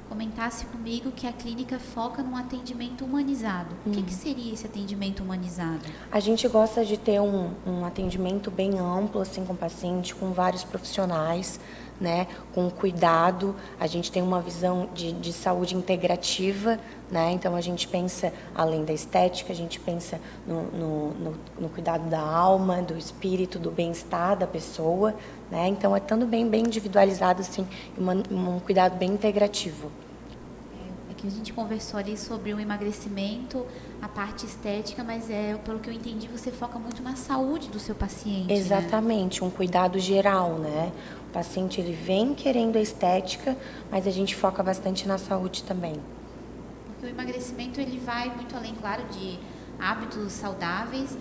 Comentasse comigo que a clínica foca num atendimento humanizado. O que seria esse atendimento humanizado? A gente gosta de ter um atendimento bem amplo assim, com o paciente, com vários profissionais, né, com cuidado. A gente tem uma visão de saúde integrativa, né? Então a gente pensa, além da estética, a gente pensa no cuidado da alma, do espírito, do bem-estar da pessoa, né? Então é tudo bem individualizado, assim, um cuidado bem integrativo. Que a gente conversou ali sobre o emagrecimento, a parte estética, mas pelo que eu entendi, você foca muito na saúde do seu paciente. Exatamente, né? Um cuidado geral, né? O paciente ele vem querendo a estética, mas a gente foca bastante na saúde também. Porque o emagrecimento ele vai muito além, claro, de hábitos saudáveis,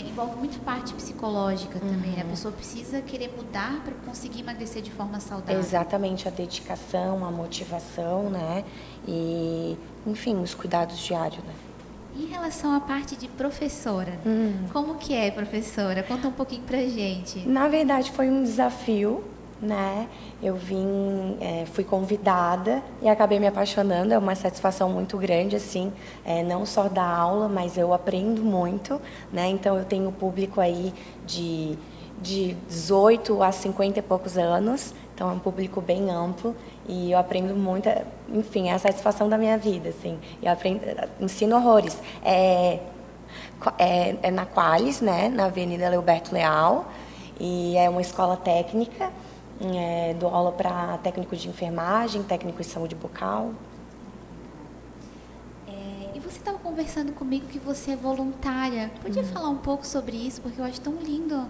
envolve muita parte psicológica também. A pessoa precisa querer mudar para conseguir emagrecer de forma saudável. Exatamente, a dedicação, a motivação, né? E, enfim, os cuidados diários, né? Em relação à parte de professora, como que é, professora? Conta um pouquinho pra gente. Na verdade, foi um desafio, né? Eu fui convidada e acabei me apaixonando. É uma satisfação muito grande, assim, não só da aula, mas eu aprendo muito, né? Então, eu tenho público aí de 18 a 50 e poucos anos, então é um público bem amplo e eu aprendo muito, enfim, é a satisfação da minha vida, assim. Eu ensino horrores. É na Qualis, né? Na Avenida Leoberto Leal, e é uma escola técnica. Dou aula para técnicos de enfermagem, técnicos de saúde bucal. E você estava conversando comigo que você é voluntária. Podia falar um pouco sobre isso, porque eu acho tão lindo.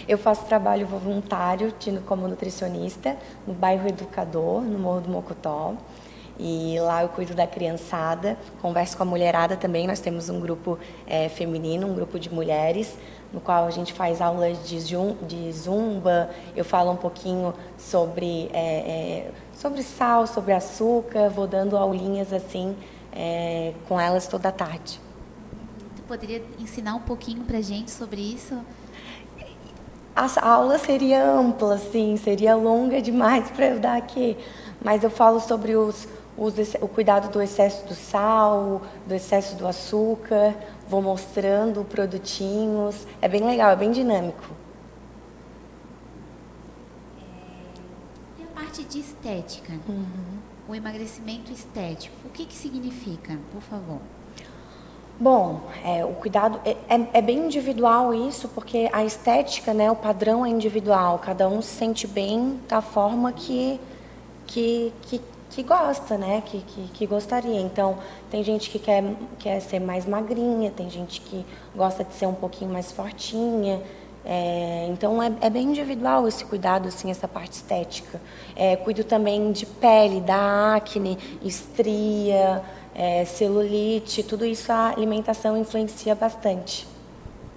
Eu faço trabalho voluntário como nutricionista no bairro Educador, no Morro do Mocotó. E lá eu cuido da criançada, converso com a mulherada também. Nós temos um grupo feminino, um grupo de mulheres, no qual a gente faz aulas de zumba. Eu falo um pouquinho sobre sal, sobre açúcar, vou dando aulinhas assim com elas toda a tarde. Tu poderia ensinar um pouquinho pra gente sobre isso? A aula seria ampla, assim, seria longa demais para eu dar aqui, mas eu falo sobre o cuidado do excesso do sal, do excesso do açúcar, vou mostrando produtinhos, é bem legal, é bem dinâmico. E a parte de estética? O emagrecimento estético, o que significa, por favor? Bom, o cuidado é bem individual isso, porque a estética, né, o padrão é individual, cada um se sente bem da forma que gosta, né, que gostaria. Então, tem gente que quer ser mais magrinha, tem gente que gosta de ser um pouquinho mais fortinha, Então é bem individual esse cuidado, assim, essa parte estética. Cuido também de pele, da acne, estria, celulite, tudo isso a alimentação influencia bastante.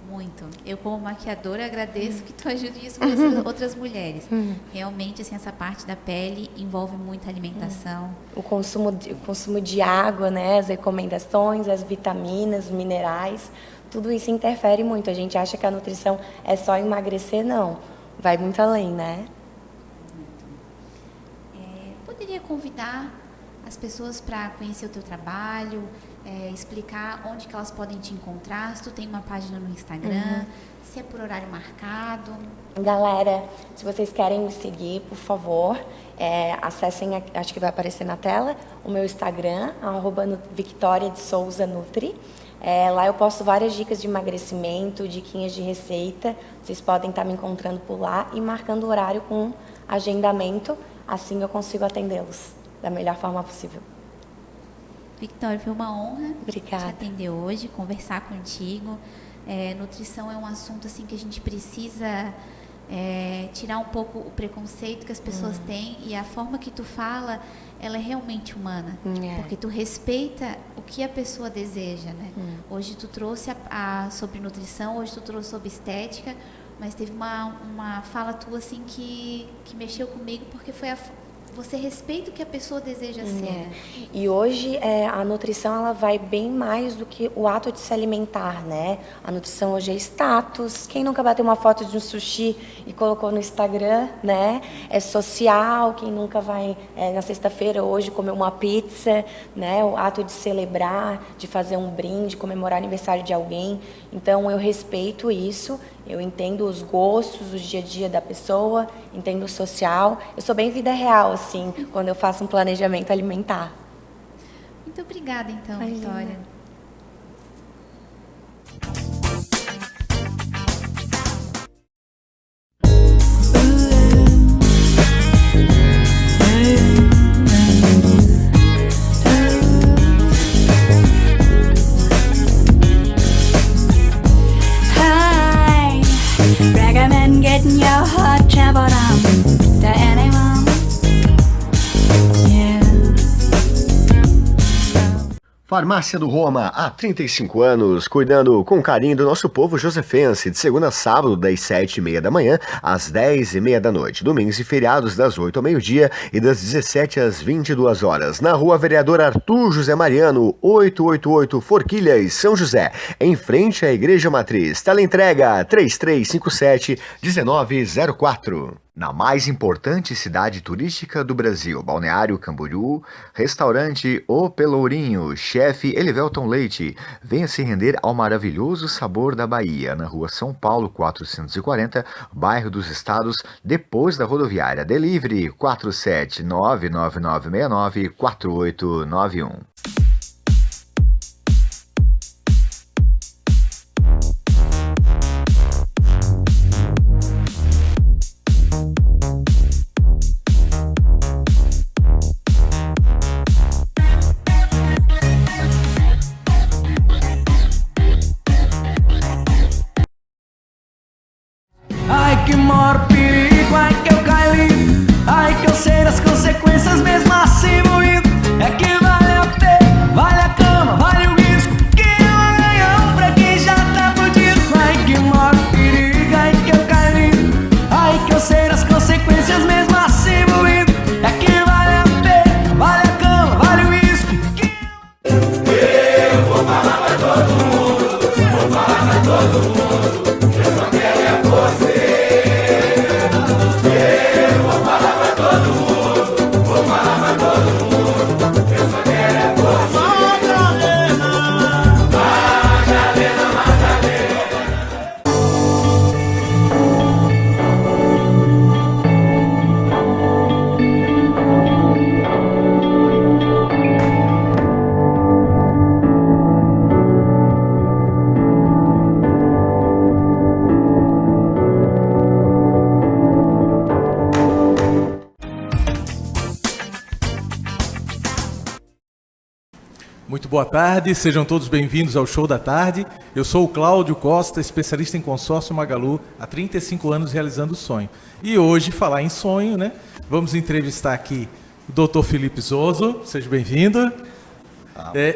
Muito. Eu, como maquiadora, agradeço que tu ajude isso com outras mulheres. Realmente, assim, essa parte da pele envolve muita alimentação. O consumo de água, né? As recomendações, as vitaminas, minerais, tudo isso interfere muito. A gente acha que a nutrição é só emagrecer, não. Vai muito além, né? Poderia convidar as pessoas para conhecer o teu trabalho, explicar onde que elas podem te encontrar, se tu tem uma página no Instagram, se é por horário marcado. Galera, se vocês querem me seguir, por favor, acessem, acho que vai aparecer na tela, o meu Instagram, @Victoria de Souza Nutri. Lá eu posto várias dicas de emagrecimento, diquinhas de receita. Vocês podem estar me encontrando por lá e marcando o horário com agendamento. Assim eu consigo atendê-los da melhor forma possível. Victoria, foi uma honra Obrigada. te atender hoje, conversar contigo. Nutrição é um assunto assim que a gente precisa tirar um pouco o preconceito que as pessoas têm, e a forma que tu fala, ela é realmente humana, porque tu respeita o que a pessoa deseja, né? Hoje tu trouxe sobre nutrição, hoje tu trouxe sobre estética, mas teve uma fala tua assim que mexeu comigo, porque foi você respeita o que a pessoa deseja ser. E hoje a nutrição ela vai bem mais do que o ato de se alimentar, né? A nutrição hoje é status. Quem nunca bateu uma foto de um sushi e colocou no Instagram, né? É social. Quem nunca vai na sexta-feira hoje comer uma pizza, né? O ato de celebrar, de fazer um brinde, comemorar o aniversário de alguém. Então eu respeito isso. Eu entendo os gostos, o dia a dia da pessoa, entendo o social. Eu sou bem vida real, assim, quando eu faço um planejamento alimentar. Muito obrigada, então, Victoria. Recommend getting your heart traveled on to anyone. Yeah. Farmácia do Roma, há 35 anos, cuidando com carinho do nosso povo josefense, de segunda a sábado, das 7h30 da manhã às 10h30 da noite, domingos e feriados das 8 ao meio-dia e das 17 às 22 horas, na Rua Vereador Arthur José Mariano, 888 Forquilhas, São José, em frente à Igreja Matriz. Teleentrega 3357-1904. Na mais importante cidade turística do Brasil, Balneário Camboriú, restaurante O Pelourinho, chefe Elivelton Leite, venha se render ao maravilhoso sabor da Bahia, na Rua São Paulo 440, bairro dos Estados, depois da rodoviária. Delivery 47999694891. Ai que maior perigo, ai que eu caí, ai que eu sei das consequências mesmo assim moído, é que vale a pena. Muito boa tarde, sejam todos bem-vindos ao Show da Tarde. Eu sou o Cláudio Costa, especialista em consórcio Magalu, há 35 anos realizando sonho. E hoje, falar em sonho, né? Vamos entrevistar aqui o Dr. Felipe Zoso, seja bem-vindo.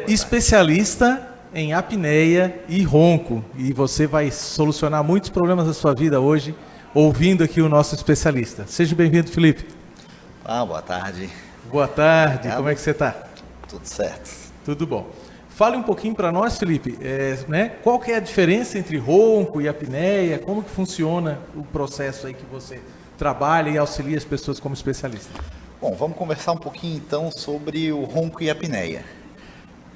Especialista em apneia e ronco. E você vai solucionar muitos problemas da sua vida hoje, ouvindo aqui o nosso especialista. Seja bem-vindo, Felipe. Boa tarde. Boa tarde, como é que você está? Tudo certo. Tudo bom. Fale um pouquinho para nós, Felipe, qual que é a diferença entre ronco e apneia? Como que funciona o processo aí que você trabalha e auxilia as pessoas como especialista? Bom, vamos conversar um pouquinho então sobre o ronco e a apneia.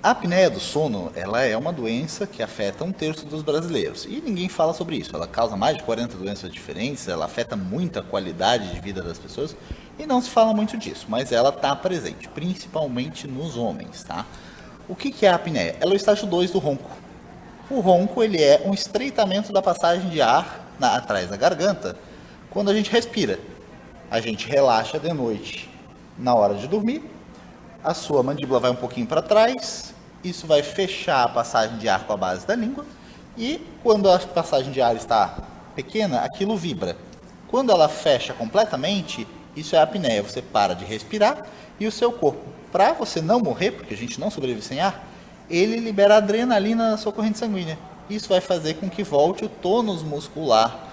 A apneia do sono, ela é uma doença que afeta 1/3 dos brasileiros e ninguém fala sobre isso. Ela causa mais de 40 doenças diferentes, ela afeta muito a qualidade de vida das pessoas e não se fala muito disso, mas ela está presente, principalmente nos homens, tá? O que é a apneia? Ela é o estágio 2 do ronco. O ronco, ele é um estreitamento da passagem de ar atrás da garganta quando a gente respira. A gente relaxa de noite na hora de dormir, a sua mandíbula vai um pouquinho para trás, isso vai fechar a passagem de ar com a base da língua e quando a passagem de ar está pequena, aquilo vibra. Quando ela fecha completamente, isso é a apneia, você para de respirar e o seu corpo, para você não morrer, porque a gente não sobrevive sem ar, ele libera adrenalina na sua corrente sanguínea. Isso vai fazer com que volte o tônus muscular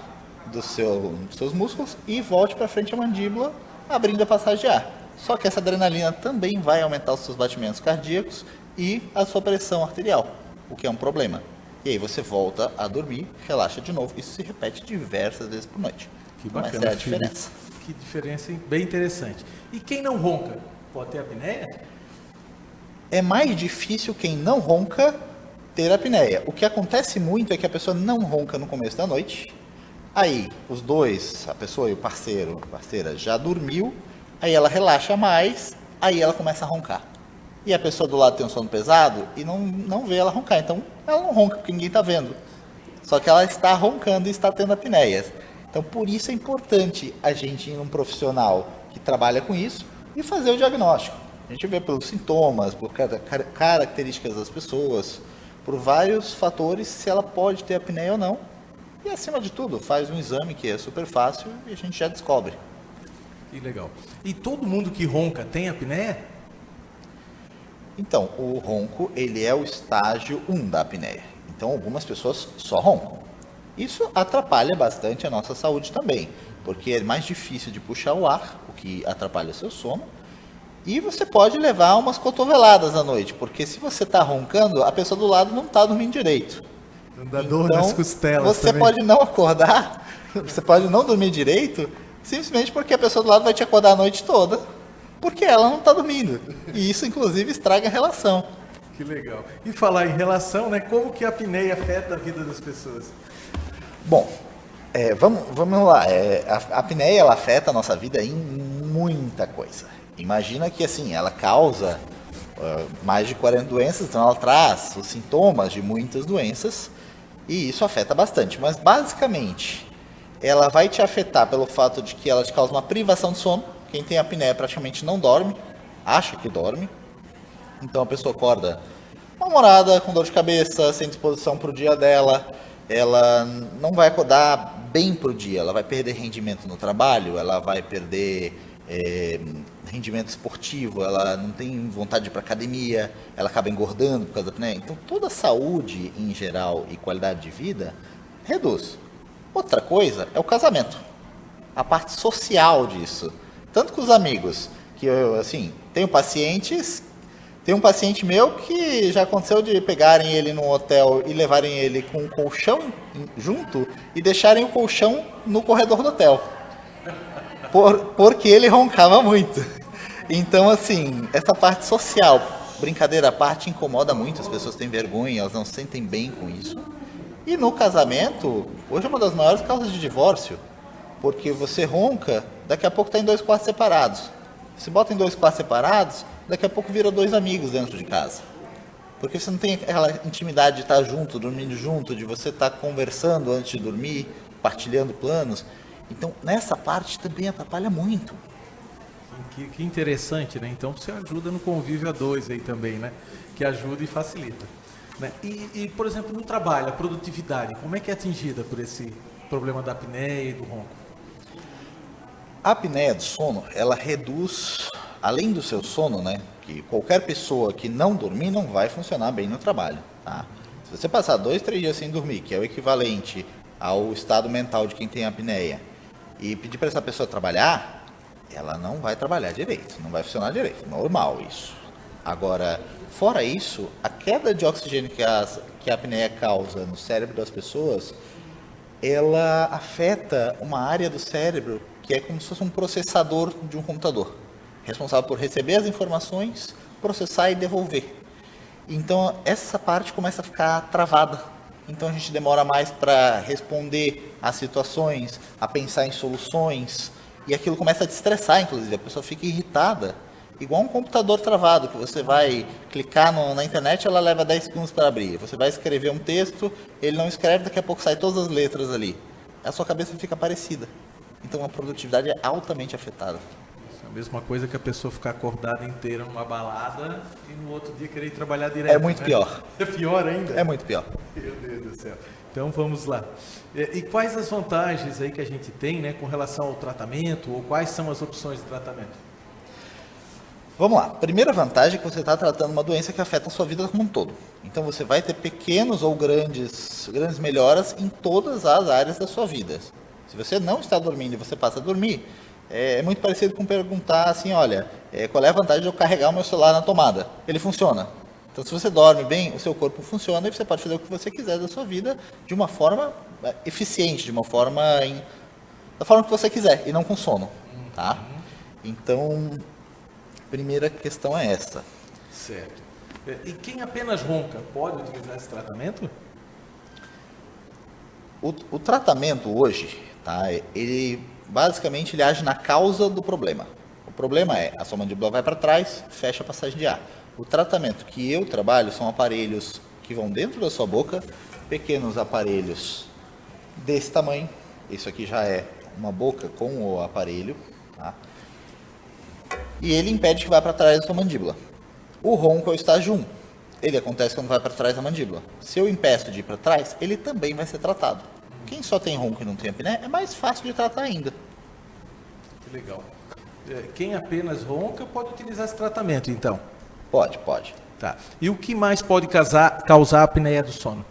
dos seus músculos e volte para frente a mandíbula, abrindo a passagem de ar. Só que essa adrenalina também vai aumentar os seus batimentos cardíacos e a sua pressão arterial, o que é um problema. E aí você volta a dormir, relaxa de novo. Isso se repete diversas vezes por noite. Que bacana, essa é a diferença. Que diferença bem interessante. E quem não ronca, pode ter apneia? É mais difícil quem não ronca ter apneia. O que acontece muito é que a pessoa não ronca no começo da noite. Aí, os dois, a pessoa e o parceiro, a parceira, já dormiu. Aí ela relaxa mais, aí ela começa a roncar. E a pessoa do lado tem um sono pesado e não vê ela roncar. Então, ela não ronca porque ninguém está vendo. Só que ela está roncando e está tendo apneias. Então, por isso é importante a gente ir num profissional que trabalha com isso e fazer o diagnóstico. A gente vê pelos sintomas, por características das pessoas, por vários fatores, se ela pode ter apneia ou não. E, acima de tudo, faz um exame que é super fácil e a gente já descobre. Que legal. E todo mundo que ronca tem apneia? Então, o ronco, ele é o estágio 1 da apneia. Então, algumas pessoas só roncam. Isso atrapalha bastante a nossa saúde também, porque é mais difícil de puxar o ar, o que atrapalha o seu sono. E você pode levar umas cotoveladas à noite, porque se você está roncando, a pessoa do lado não está dormindo direito. Não dá dor nas costelas você também. pode não acordar, você pode não dormir direito, simplesmente porque a pessoa do lado vai te acordar a noite toda, porque ela não está dormindo. E isso, inclusive, estraga a relação. Que legal. E falar em relação, né? Como que a apneia afeta a vida das pessoas? Bom, vamos lá. A apneia, ela afeta a nossa vida em muita coisa. Imagina que, assim, ela causa mais de 40 doenças, então ela traz os sintomas de muitas doenças e isso afeta bastante. Mas, basicamente, ela vai te afetar pelo fato de que ela te causa uma privação de sono. Quem tem apneia praticamente não dorme, acha que dorme. Então a pessoa acorda mal-humorada, com dor de cabeça, sem disposição para o dia dela. Ela não vai acordar bem para o dia, ela vai perder rendimento no trabalho, ela vai perder rendimento esportivo, ela não tem vontade de ir para academia, ela acaba engordando por causa da apneia. Então toda a saúde em geral e qualidade de vida reduz. Outra coisa é o casamento, a parte social disso. Tanto com os amigos, que eu, assim, tem um paciente meu que já aconteceu de pegarem ele num hotel e levarem ele com um colchão junto e deixarem o colchão no corredor do hotel. Porque ele roncava muito. Então, assim, essa parte social, brincadeira à parte, incomoda muito, as pessoas têm vergonha, elas não se sentem bem com isso. E no casamento, hoje é uma das maiores causas de divórcio, porque você ronca, daqui a pouco está em 2 quartos separados. Se bota em 2 quartos separados, daqui a pouco vira 2 amigos dentro de casa. Porque você não tem aquela intimidade de estar junto, dormindo junto, de você estar conversando antes de dormir, partilhando planos. Então, nessa parte também atrapalha muito. Que interessante, né? Então você ajuda no convívio a dois aí também, né? Que ajuda e facilita. Né? E, por exemplo, no trabalho, a produtividade, como é que é atingida por esse problema da apneia e do ronco? A apneia do sono, ela reduz, além do seu sono, né? Que qualquer pessoa que não dormir não vai funcionar bem no trabalho, tá? Se você passar 2, 3 dias sem dormir, que é o equivalente ao estado mental de quem tem apneia, e pedir para essa pessoa trabalhar, ela não vai trabalhar direito, não vai funcionar direito, normal isso. Agora, fora isso, a queda de oxigênio que a apneia causa no cérebro das pessoas, ela afeta uma área do cérebro que é como se fosse um processador de um computador, responsável por receber as informações, processar e devolver. Então, essa parte começa a ficar travada. Então, a gente demora mais para responder às situações, a pensar em soluções, e aquilo começa a te estressar, inclusive. A pessoa fica irritada, igual um computador travado, que você vai clicar na internet, ela leva 10 segundos para abrir. Você vai escrever um texto, ele não escreve, daqui a pouco sai todas as letras ali. A sua cabeça fica parecida. Então, a produtividade é altamente afetada. A mesma coisa que a pessoa ficar acordada inteira numa balada e no outro dia querer ir trabalhar direto. É muito pior. É pior ainda? É muito pior. Meu Deus do céu. Então vamos lá. E quais as vantagens aí que a gente tem, né, com relação ao tratamento, ou quais são as opções de tratamento? Vamos lá. Primeira vantagem é que você está tratando uma doença que afeta a sua vida como um todo. Então você vai ter pequenos ou grandes melhoras em todas as áreas da sua vida. Se você não está dormindo e você passa a dormir, é muito parecido com perguntar assim, olha, qual é a vantagem de eu carregar o meu celular na tomada? Ele funciona. Então, se você dorme bem, o seu corpo funciona e você pode fazer o que você quiser da sua vida de uma forma eficiente, de uma forma da forma que você quiser e não com sono, tá? Então, a primeira questão é essa. Certo. E quem apenas ronca pode utilizar esse tratamento? O tratamento hoje, tá? Basicamente, ele age na causa do problema. O problema é, a sua mandíbula vai para trás, fecha a passagem de ar. O tratamento que eu trabalho são aparelhos que vão dentro da sua boca, pequenos aparelhos desse tamanho. Isso aqui já é uma boca com o aparelho, tá? E ele impede que vá para trás da sua mandíbula. O ronco é o estágio 1. Ele acontece quando vai para trás da mandíbula. Se eu impeço de ir para trás, ele também vai ser tratado. Quem só tem ronco e não tem apneia, é mais fácil de tratar ainda. Que legal. Quem apenas ronca pode utilizar esse tratamento, então? Pode. Tá. E o que mais pode causar a apneia do sono?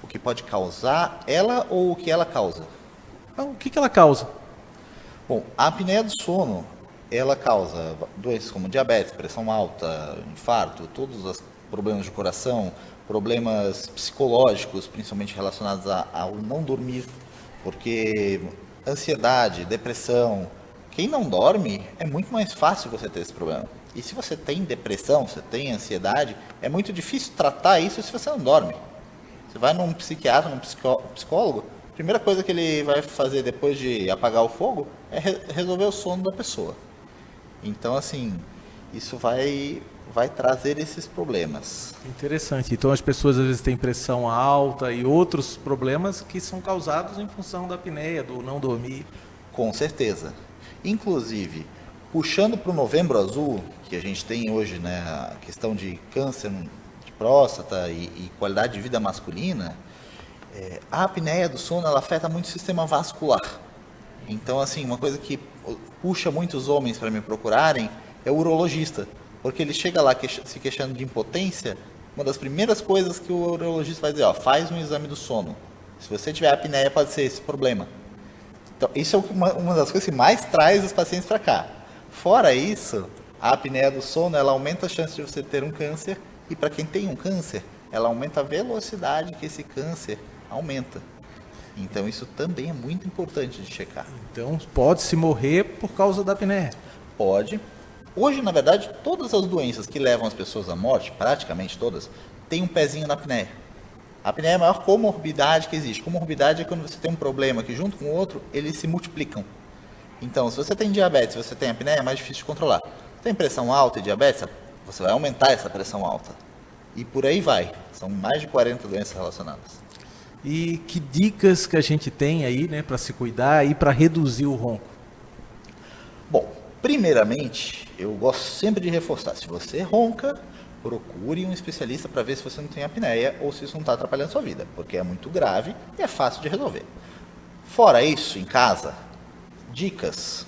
O que pode causar ela ou o que ela causa? O que ela causa? Bom, a apneia do sono, ela causa doenças como diabetes, pressão alta, infarto, todos os problemas de coração, problemas psicológicos, principalmente relacionados ao não dormir, porque ansiedade, depressão, quem não dorme, é muito mais fácil você ter esse problema. E se você tem depressão, você tem ansiedade, é muito difícil tratar isso se você não dorme. Você vai num psiquiatra, num psicólogo, a primeira coisa que ele vai fazer depois de apagar o fogo é resolver o sono da pessoa. Então, assim, isso vai trazer esses problemas. Interessante. Então, as pessoas às vezes têm pressão alta e outros problemas que são causados em função da apneia, do não dormir. Com certeza. Inclusive, puxando para o Novembro Azul, que a gente tem hoje, né, a questão de câncer de próstata e qualidade de vida masculina, a apneia do sono ela afeta muito o sistema vascular. Então, assim, uma coisa que puxa muitos homens para me procurarem é o urologista, porque ele chega lá se queixando de impotência, uma das primeiras coisas que o urologista vai dizer, faz um exame do sono. Se você tiver apneia, pode ser esse problema. Então, isso é uma das coisas que mais traz os pacientes para cá. Fora isso, a apneia do sono, ela aumenta a chance de você ter um câncer, e para quem tem um câncer, ela aumenta a velocidade que esse câncer aumenta. Então, isso também é muito importante de checar. Então, pode-se morrer por causa da apneia? Pode. Hoje, na verdade, todas as doenças que levam as pessoas à morte, praticamente todas, têm um pezinho na apneia. A apneia é a maior comorbidade que existe. Comorbidade é quando você tem um problema que, junto com o outro, eles se multiplicam. Então, se você tem diabetes, se você tem apneia, é mais difícil de controlar. Se tem pressão alta e diabetes, você vai aumentar essa pressão alta. E por aí vai. São mais de 40 doenças relacionadas. E que dicas que a gente tem aí, né, para se cuidar e para reduzir o ronco? Bom, Primeiramente, eu gosto sempre de reforçar, se você ronca, procure um especialista para ver se você não tem apneia ou se isso não está atrapalhando a sua vida, porque é muito grave e é fácil de resolver. Fora isso, em casa, dicas.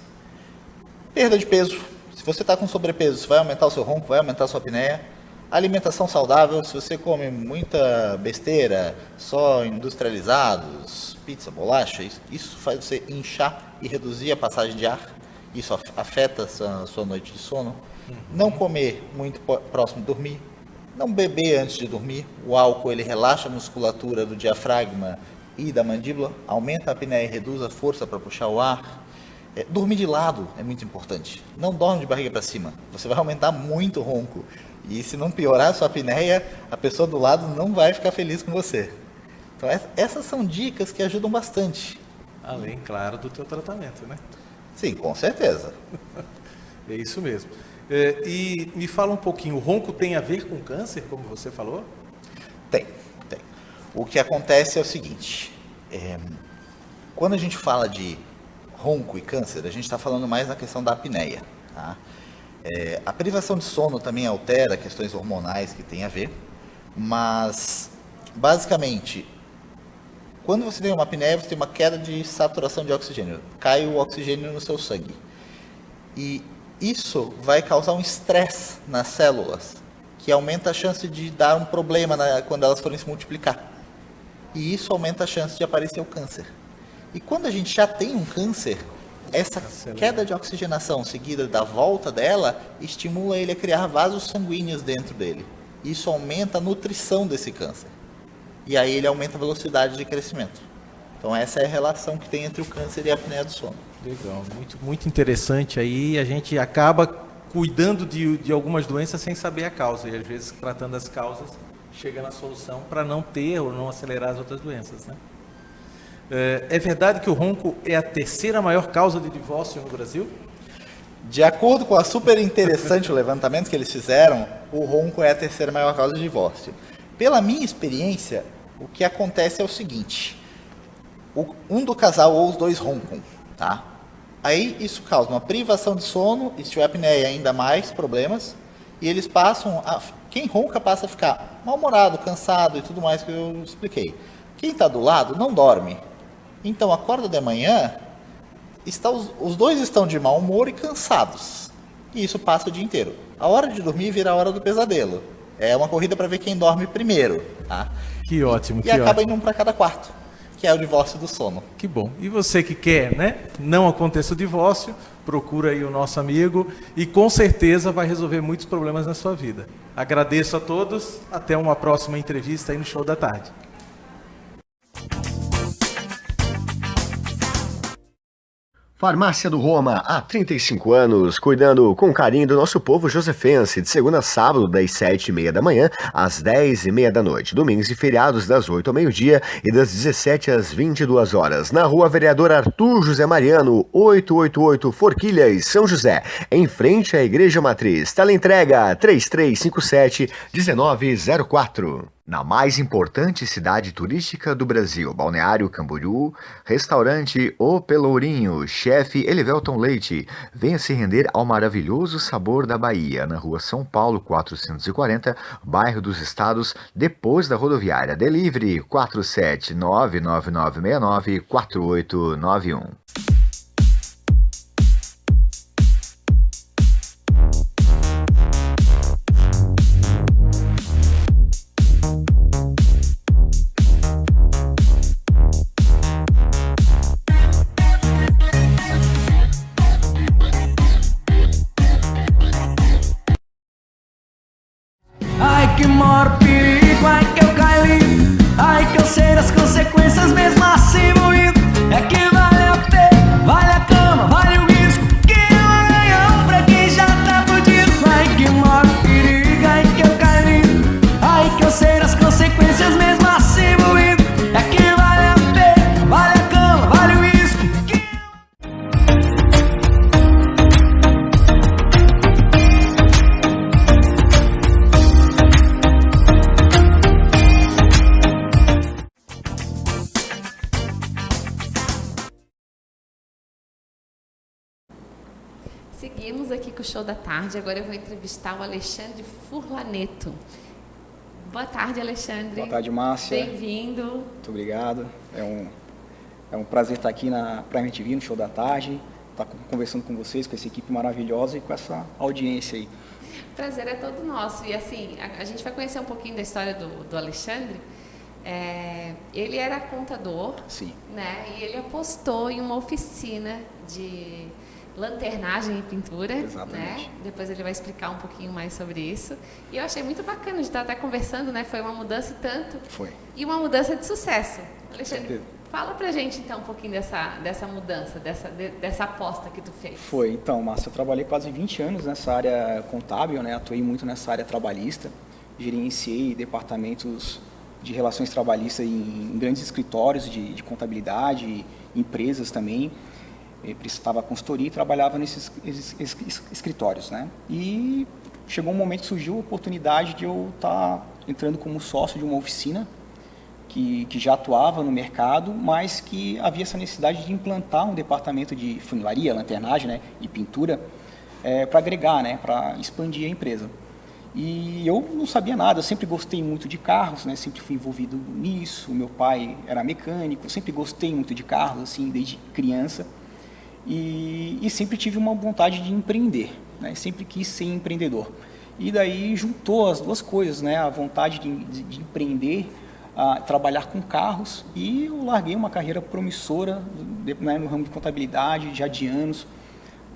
Perda de peso. Se você está com sobrepeso, isso vai aumentar o seu ronco, vai aumentar a sua apneia. Alimentação saudável, se você come muita besteira, só industrializados, pizza, bolacha, isso faz você inchar e reduzir a passagem de ar. Isso afeta a sua noite de sono. Não comer muito próximo de dormir. Não beber antes de dormir. O álcool ele relaxa a musculatura do diafragma e da mandíbula, aumenta a apneia e reduz a força para puxar o ar. Dormir de lado é muito importante. Não dorme de barriga para cima. Você vai aumentar muito o ronco. E se não piorar a sua apneia, a pessoa do lado não vai ficar feliz com você. Então essas são dicas que ajudam bastante. Além, claro, do teu tratamento, né? Sim, com certeza. É isso mesmo. E me fala um pouquinho, o ronco tem a ver com câncer, como você falou? Tem. O que acontece é o seguinte, quando a gente fala de ronco e câncer, a gente está falando mais na questão da apneia. Tá? A privação de sono também altera questões hormonais que tem a ver, mas basicamente, quando você tem uma apneia, você tem uma queda de saturação de oxigênio, cai o oxigênio no seu sangue. E isso vai causar um estresse nas células, que aumenta a chance de dar um problema quando elas forem se multiplicar. E isso aumenta a chance de aparecer o câncer. E quando a gente já tem um câncer, essa queda de oxigenação seguida da volta dela, estimula ele a criar vasos sanguíneos dentro dele. Isso aumenta a nutrição desse câncer. E aí ele aumenta a velocidade de crescimento. Então essa é a relação que tem entre o câncer e a apneia do sono. Legal, muito interessante aí. A gente acaba cuidando de algumas doenças sem saber a causa. E às vezes, tratando as causas, chega na solução para não ter ou não acelerar as outras doenças, né? É verdade que o ronco é a terceira maior causa de divórcio no Brasil? De acordo com a super interessante o levantamento que eles fizeram, o ronco é a terceira maior causa de divórcio. Pela minha experiência, o que acontece é o seguinte, um do casal ou os dois roncam, tá? Aí isso causa uma privação de sono, e se tiver apneia ainda mais problemas, e eles quem ronca passa a ficar mal-humorado, cansado e tudo mais que eu expliquei. Quem está do lado não dorme, então acorda de manhã, os dois estão de mau humor e cansados, e isso passa o dia inteiro. A hora de dormir vira a hora do pesadelo. É uma corrida para ver quem dorme primeiro, tá? Que ótimo, e acaba indo um para cada quarto, que é o divórcio do sono. Que bom. E você que quer, né? Não aconteça o divórcio, procura aí o nosso amigo e com certeza vai resolver muitos problemas na sua vida. Agradeço a todos. Até uma próxima entrevista aí no Show da Tarde. Farmácia do Roma, há 35 anos, cuidando com carinho do nosso povo josefense, de segunda a sábado, das 7h30 da manhã às 10h30 da noite, domingos e feriados das 8 ao meio-dia e das 17 às 22 horas, na Rua Vereador Arthur José Mariano, 888 Forquilhas, São José, em frente à Igreja Matriz. Teleentrega 3357-1904. Na mais importante cidade turística do Brasil, Balneário Camboriú, restaurante O Pelourinho, chefe Elivelton Leite. Venha se render ao maravilhoso sabor da Bahia, na Rua São Paulo 440, bairro dos Estados, depois da rodoviária. Delivery 47999694891. Ai que maior perigo, ai que eu caí, ai que eu sei das consequências mesmo assim moído. É que vale a pena, vale a cama, vale o risco, que é um ganhão pra quem já tá fudido. Ai que maior perigo, ai que eu caí, ai que eu sei das consequências mesmo assim moído. É que vale a pena, vale a cama, vale o risco, que o Show da Tarde. Agora eu vou entrevistar o Alexandre Furlaneto. Boa tarde, Alexandre. Boa tarde, Márcia. Bem-vindo. Muito obrigado. É um prazer estar aqui na Prime TV, no Show da Tarde, estar conversando com vocês, com essa equipe maravilhosa e com essa audiência aí. O prazer é todo nosso. E assim, a gente vai conhecer um pouquinho da história do Alexandre. Ele era contador, sim, né? E ele apostou em uma oficina de lanternagem e pintura. Exatamente. Né? Depois ele vai explicar um pouquinho mais sobre isso. E eu achei muito bacana de estar até conversando, né? Foi uma mudança e tanto. Foi. E uma mudança de sucesso. Alexandre, certeza. Fala pra gente então um pouquinho dessa mudança, dessa aposta que tu fez. Foi, então, Márcia, eu trabalhei quase 20 anos nessa área contábil, né? Atuei muito nessa área trabalhista, gerenciei departamentos de relações trabalhistas em grandes escritórios de contabilidade, empresas também. Eu prestava consultoria e trabalhava nesses escritórios, né? E chegou um momento que surgiu a oportunidade de eu estar entrando como sócio de uma oficina que já atuava no mercado, mas que havia essa necessidade de implantar um departamento de funilaria, lanternagem, né, e pintura para agregar, né, para expandir a empresa. E eu não sabia nada, eu sempre gostei muito de carros, né, sempre fui envolvido nisso, meu pai era mecânico, sempre gostei muito de carros, assim, desde criança, e sempre tive uma vontade de empreender, né, sempre quis ser empreendedor. E daí juntou as duas coisas, né, a vontade de empreender, a trabalhar com carros, e eu larguei uma carreira promissora, né, no ramo de contabilidade, já de anos,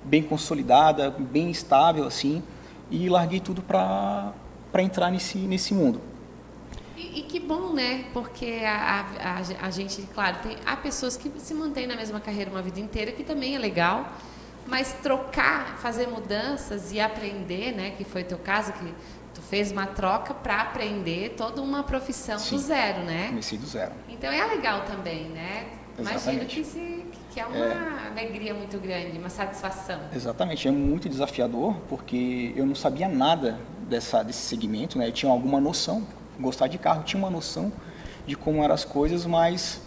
bem consolidada, bem estável, assim, e larguei tudo para entrar nesse mundo. E que bom, né? Porque a gente, claro, há pessoas que se mantêm na mesma carreira uma vida inteira, que também é legal, mas trocar, fazer mudanças e aprender, né? Que foi o teu caso, que tu fez uma troca para aprender toda uma profissão. Sim, do zero, né? Comecei do zero. Então é legal também, né? Exatamente. Imagino que é uma alegria muito grande, uma satisfação. Exatamente, é muito desafiador, porque eu não sabia nada desse segmento, né? Eu tinha alguma noção, gostar de carro, tinha uma noção de como eram as coisas, mas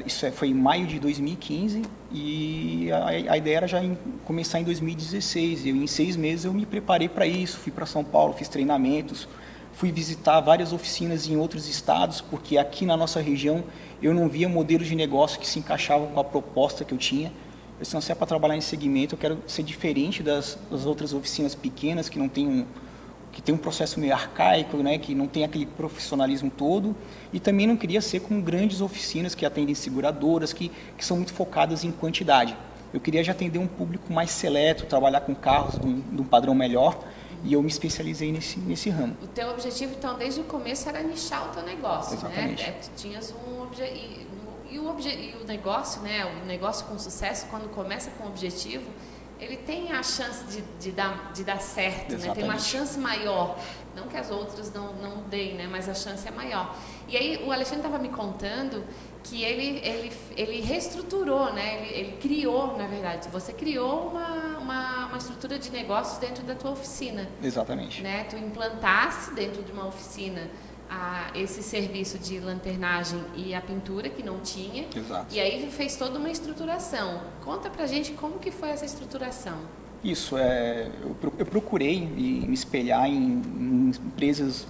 isso foi em maio de 2015 e a ideia era já começar em 2016. Em 6 meses eu me preparei para isso, fui para São Paulo, fiz treinamentos, fui visitar várias oficinas em outros estados, porque aqui na nossa região eu não via modelos de negócio que se encaixavam com a proposta que eu tinha. Eu disse, não, se é para trabalhar nesse segmento, eu quero ser diferente das outras oficinas pequenas que não tem um processo meio arcaico, né, que não tem aquele profissionalismo todo, e também não queria ser com grandes oficinas que atendem seguradoras, que são muito focadas em quantidade. Eu queria já atender um público mais seleto, trabalhar com carros de um padrão melhor, e eu me especializei nesse ramo. O teu objetivo, então, desde o começo era nichar o teu negócio, exatamente, né? Tu tinhas um objetivo, e o negócio, né, o negócio com sucesso, quando começa com um objetivo, ele tem a chance de dar certo, né? Tem uma chance maior. Não que as outras não deem, né? Mas a chance é maior. E aí o Alexandre estava me contando que ele reestruturou, né? Ele criou, na verdade, você criou uma estrutura de negócios dentro da tua oficina. Exatamente. Né? Tu implantaste dentro de uma oficina esse serviço de lanternagem e a pintura, que não tinha. Exato. E aí fez toda uma estruturação. Conta pra gente como que foi essa estruturação. Isso, eu procurei me espelhar em empresas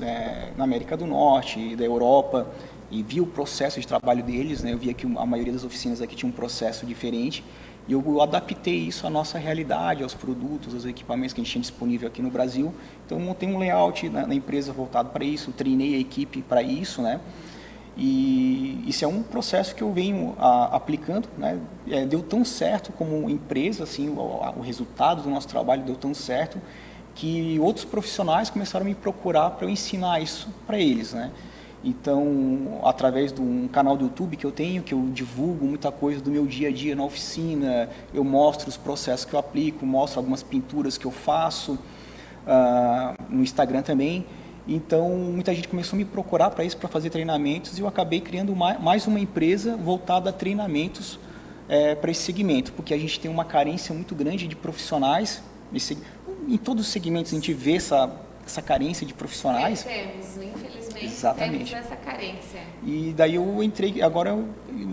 na América do Norte e da Europa, e vi o processo de trabalho deles, né? Eu via que a maioria das oficinas aqui tinha um processo diferente, e eu adaptei isso à nossa realidade, aos produtos, aos equipamentos que a gente tinha disponível aqui no Brasil. Então, eu montei um layout na empresa voltado para isso, treinei a equipe para isso, né? E isso é um processo que eu venho aplicando, né? Deu tão certo como empresa, assim, o resultado do nosso trabalho deu tão certo que outros profissionais começaram a me procurar para eu ensinar isso para eles, né? Então, através de um canal do YouTube que eu tenho, que eu divulgo muita coisa do meu dia a dia na oficina, eu mostro os processos que eu aplico, mostro algumas pinturas que eu faço, no Instagram também. Então, muita gente começou a me procurar para isso, para fazer treinamentos, e eu acabei criando mais uma empresa voltada a treinamentos para esse segmento, porque a gente tem uma carência muito grande de profissionais. Em todos os segmentos a gente vê essa carência de profissionais. Temos, infelizmente, exatamente, temos essa carência. E daí agora eu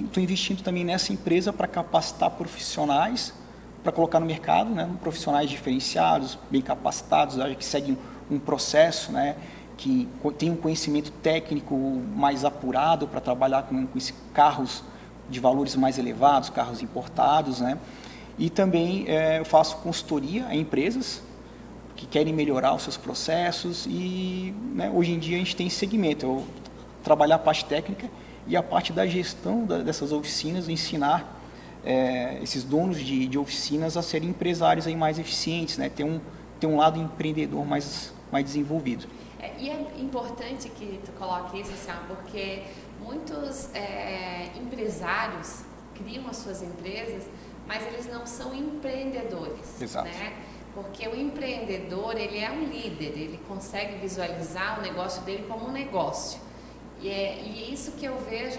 estou investindo também nessa empresa para capacitar profissionais para colocar no mercado, né, profissionais diferenciados, bem capacitados, que seguem um processo, né, que tem um conhecimento técnico mais apurado para trabalhar com esses carros de valores mais elevados, carros importados, né? E também eu faço consultoria a empresas que querem melhorar os seus processos e, né, hoje em dia a gente tem esse segmento, eu trabalhar a parte técnica e a parte da gestão dessas oficinas, ensinar esses donos de oficinas a serem empresários aí mais eficientes, né? Ter um lado empreendedor mais desenvolvido. E é importante que tu coloque isso, assim, porque muitos empresários criam as suas empresas, mas eles não são empreendedores. Exato. Né? Porque o empreendedor, ele é um líder, ele consegue visualizar o negócio dele como um negócio. E é isso que eu vejo,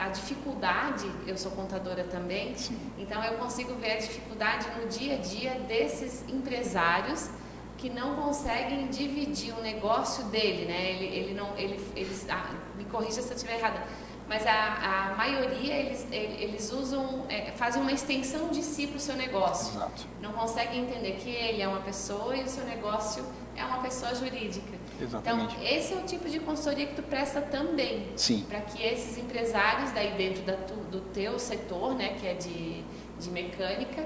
a dificuldade, eu sou contadora também, sim, então eu consigo ver a dificuldade no dia a dia desses empresários que não conseguem dividir o negócio dele, né? Eles me corrija se eu estiver errada, mas a maioria eles usam, fazem uma extensão de si para o seu negócio. Exato. Não conseguem entender que ele é uma pessoa e o seu negócio é uma pessoa jurídica. Exatamente. Então, esse é o tipo de consultoria que tu presta também. Sim. Para que esses empresários daí dentro do teu setor, né, que é de mecânica,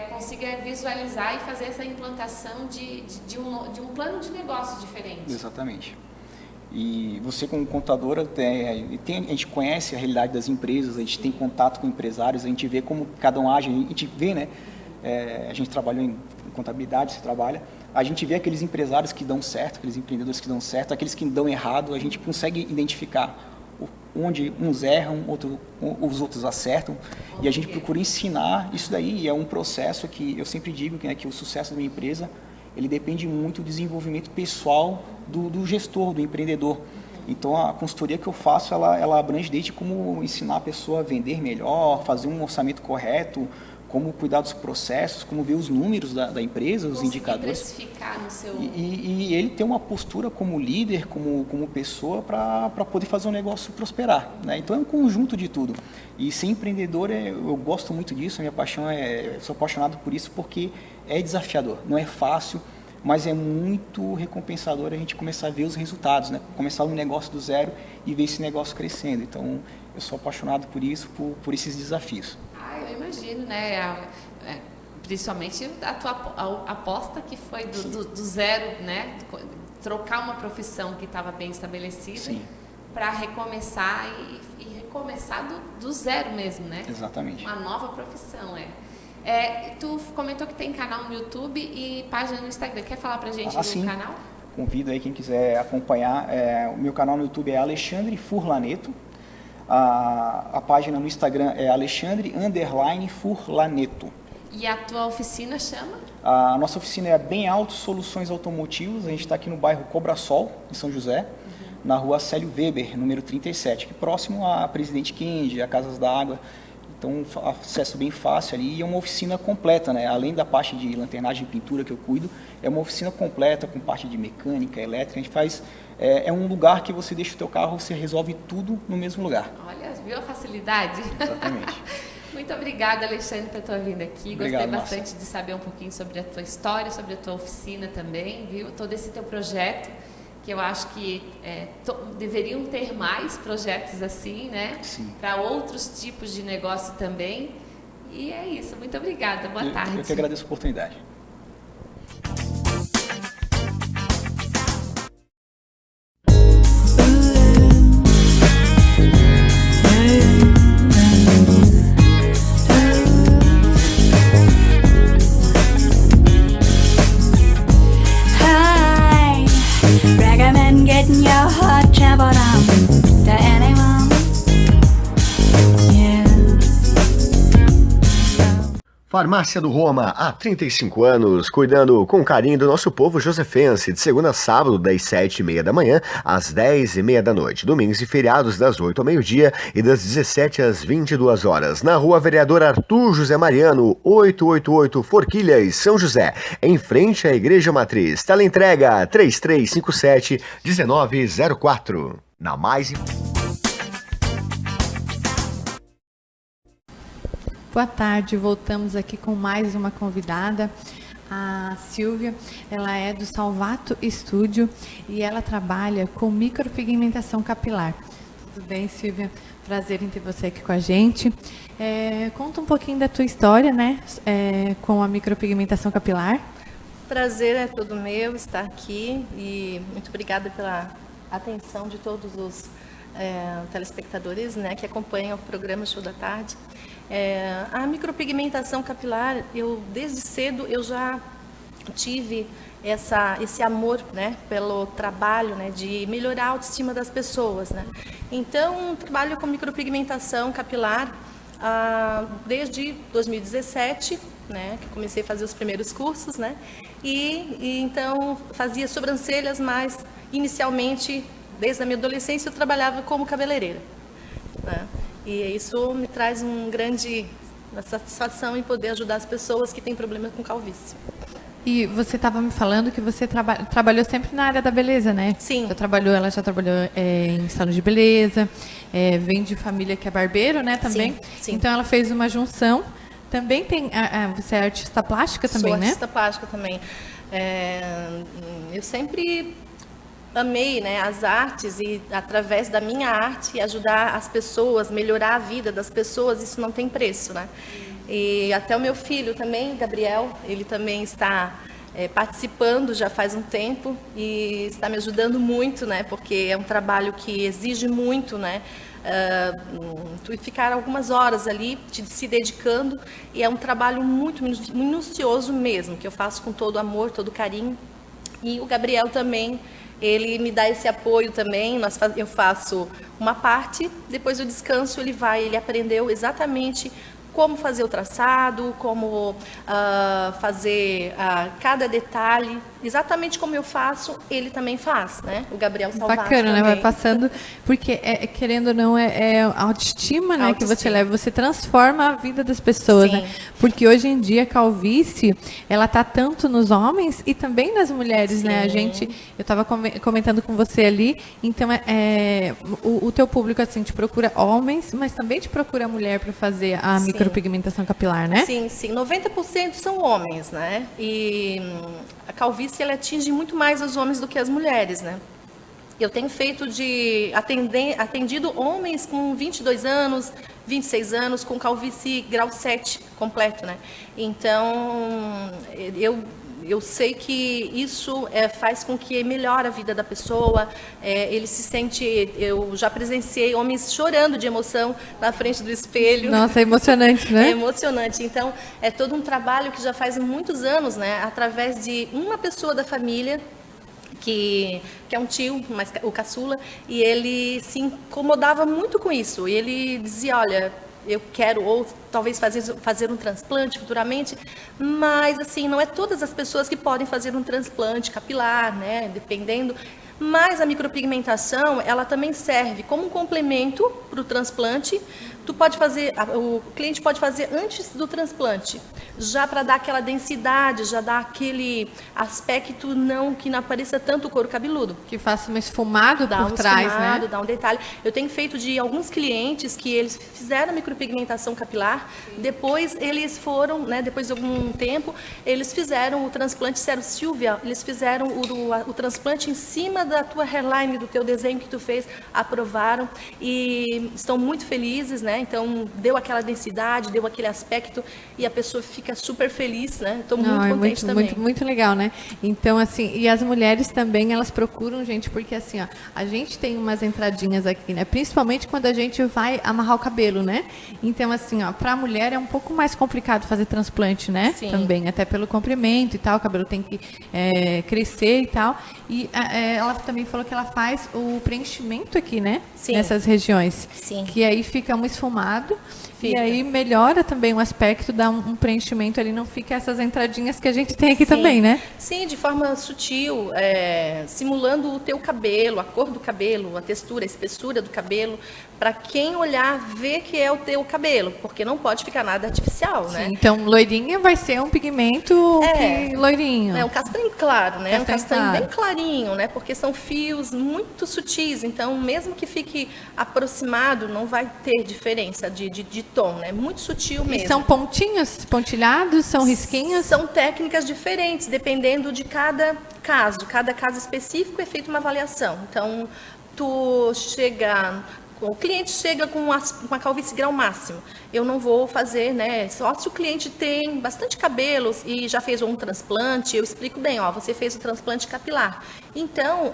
consiga visualizar e fazer essa implantação de um plano de negócio diferente. Exatamente. E você como contadora, a gente conhece a realidade das empresas, a gente tem contato com empresários, a gente vê como cada um age, a gente vê, né? A gente trabalhou em contabilidade, você trabalha, a gente vê aqueles empresários que dão certo, aqueles empreendedores que dão certo, aqueles que dão errado, a gente consegue identificar onde uns erram, os outros acertam, e a gente procura ensinar isso daí, e é um processo que eu sempre digo que o sucesso da minha empresa, ele depende muito do desenvolvimento pessoal do gestor, do empreendedor. Então, a consultoria que eu faço, ela abrange desde como ensinar a pessoa a vender melhor, fazer um orçamento correto, como cuidar dos processos, como ver os números da empresa, os indicadores. Precificar no seu... E ele tem uma postura como líder, como pessoa, para poder fazer o negócio prosperar, né? Então é um conjunto de tudo. E ser empreendedor, eu gosto muito disso, a minha paixão sou apaixonado por isso porque é desafiador, não é fácil, mas é muito recompensador a gente começar a ver os resultados, né? Começar um negócio do zero e ver esse negócio crescendo. Então eu sou apaixonado por isso, por esses desafios. Eu imagino, né? Principalmente a tua aposta que foi do zero, né? Trocar uma profissão que estava bem estabelecida para recomeçar e recomeçar do zero mesmo, né? Exatamente. Uma nova profissão, tu comentou que tem canal no YouTube e página no Instagram. Quer falar pra gente do canal? Convido aí quem quiser acompanhar. O meu canal no YouTube é Alexandre Furlaneto. A página no Instagram é Alexandre_Furlaneto. E a tua oficina chama? A nossa oficina é Bem Alto Soluções Automotivas. A gente está aqui no bairro Cobrasol, em São José, na rua Célio Weber, número 37, que é próximo a Presidente Kennedy, a Casas da Água. Então, acesso bem fácil ali e é uma oficina completa, né? Além da parte de lanternagem e pintura que eu cuido, é uma oficina completa com parte de mecânica, elétrica. A gente faz... É um lugar que você deixa o teu carro, você resolve tudo no mesmo lugar. Olha, viu a facilidade? Exatamente. Muito obrigada, Alexandre, por tua vinda aqui. Obrigado, Gostei bastante de saber um pouquinho sobre a tua história, sobre a tua oficina também, viu? Todo esse teu projeto, que eu acho que deveriam ter mais projetos assim, né? Sim. Para outros tipos de negócio também. E é isso. Muito obrigada. Boa tarde. Eu que agradeço a oportunidade. Getting your heart traveled on to anyone. Yeah. Farmácia do Roma, há 35 anos, cuidando com carinho do nosso povo josefense, de segunda a sábado, das 7h30 da manhã às 10h30 da noite, domingos e feriados das 8 ao meio-dia e das 17 às 22 horas, na Rua Vereador Arthur José Mariano, 888 Forquilhas, São José, em frente à Igreja Matriz. Teleentrega 3357-1904. Boa tarde, voltamos aqui com mais uma convidada, a Silvia. Ela é do Salvato Estúdio e ela trabalha com micropigmentação capilar. Tudo bem, Silvia? Prazer em ter você aqui com a gente. Conta um pouquinho da tua história, né, com a micropigmentação capilar. Prazer é todo meu estar aqui e muito obrigada pela atenção de todos os telespectadores, né, que acompanham o programa Show da Tarde. A micropigmentação capilar, desde cedo eu já tive esse amor, né, pelo trabalho, né, de melhorar a autoestima das pessoas, né. Então, trabalho com micropigmentação capilar desde 2017, né, que comecei a fazer os primeiros cursos, né, e então fazia sobrancelhas, mas inicialmente, desde a minha adolescência, eu trabalhava como cabeleireira, né, e isso me traz uma satisfação em poder ajudar as pessoas que têm problemas com calvície. E você estava me falando que você trabalhou sempre na área da beleza, né? Sim. Ela já trabalhou em salão de beleza, vem de família que é barbeiro, né, também? Sim, sim. Então ela fez uma junção. Também tem, você é artista plástica também, né? Sou artista plástica também. Eu sempre amei, né, as artes e através da minha arte ajudar as pessoas, melhorar a vida das pessoas, isso não tem preço, né? E até o meu filho também, Gabriel, ele também está participando já faz um tempo e está me ajudando muito, né? Porque é um trabalho que exige muito, né? Tu ficar algumas horas ali se dedicando e é um trabalho muito minucioso mesmo, que eu faço com todo amor, todo carinho. E o Gabriel também, ele me dá esse apoio também. Eu faço uma parte, depois do descanso ele aprendeu exatamente como fazer o traçado, como fazer cada detalhe, exatamente como eu faço, ele também faz, né? O Gabriel Salvato. Bacana, também. né? Vai passando, porque querendo ou não, é a autoestima, né, que você leva, você transforma a vida das pessoas, né? Porque hoje em dia a calvície, ela tá tanto nos homens e também nas mulheres, né? Eu estava comentando com você ali, então o teu público assim te procura homens, mas também te procura mulher para fazer a micropigmentação capilar, né? Sim, 90% são homens, né? E a calvície ela atinge muito mais os homens do que as mulheres, né? Eu tenho atendido homens com 22 anos, 26 anos, com calvície grau 7 completo, né? Então, eu sei que isso faz com que melhore a vida da pessoa, ele se sente... Eu já presenciei homens chorando de emoção na frente do espelho. Nossa, é emocionante, né? É emocionante. Então, é todo um trabalho que já faz muitos anos, né? Através de uma pessoa da família, que é um tio, mas o caçula, e ele se incomodava muito com isso. E ele dizia, olha, eu quero ou talvez fazer um transplante futuramente, mas assim, não é todas as pessoas que podem fazer um transplante capilar, né, dependendo. Mas a micropigmentação, ela também serve como um complemento para o transplante. O cliente pode fazer antes do transplante, já para dar aquela densidade, já dar aquele aspecto que não apareça tanto o couro cabeludo. Que faça um esfumado por trás, né? Dá um detalhe. Eu tenho feito de alguns clientes que eles fizeram micropigmentação capilar, depois eles foram, né, depois de algum tempo, eles fizeram o transplante, disseram, Silvia, eles fizeram o transplante em cima da tua hairline, do teu desenho que tu fez, aprovaram e estão muito felizes, né? Então, deu aquela densidade, deu aquele aspecto e a pessoa fica super feliz, né? Estou muito contente também. Muito legal, né? Então, assim, e as mulheres também, elas procuram, gente, porque assim, ó, a gente tem umas entradinhas aqui, né? Principalmente quando a gente vai amarrar o cabelo, né? Então, assim, ó, para a mulher é um pouco mais complicado fazer transplante, né? Sim. Também, até pelo comprimento e tal, o cabelo tem que crescer e tal. E ela também falou que ela faz o preenchimento aqui, né? Sim. Nessas regiões. Sim. Que aí fica um esfumado. Fica. E aí melhora também o aspecto, dá um preenchimento ali, não fica essas entradinhas que a gente tem aqui também, né? Sim, de forma sutil, simulando o teu cabelo, a cor do cabelo, a textura, a espessura do cabelo, para quem olhar ver que é o teu cabelo, porque não pode ficar nada artificial, né? Sim, então, loirinha vai ser um pigmento loirinho. É um castanho claro, né? Castanho um castanho claro. bem clarinho, né? Porque são fios muito sutis, então mesmo que fique aproximado, não vai ter diferença de tom, né? Muito sutil mesmo. E são pontinhos, pontilhados, são risquinhos? São técnicas diferentes, dependendo de cada caso. Cada caso específico é feita uma avaliação. Então, o cliente chega com uma calvície grau máximo. Eu não vou fazer, né? Só se o cliente tem bastante cabelos e já fez um transplante, eu explico bem, ó, você fez o transplante capilar. Então,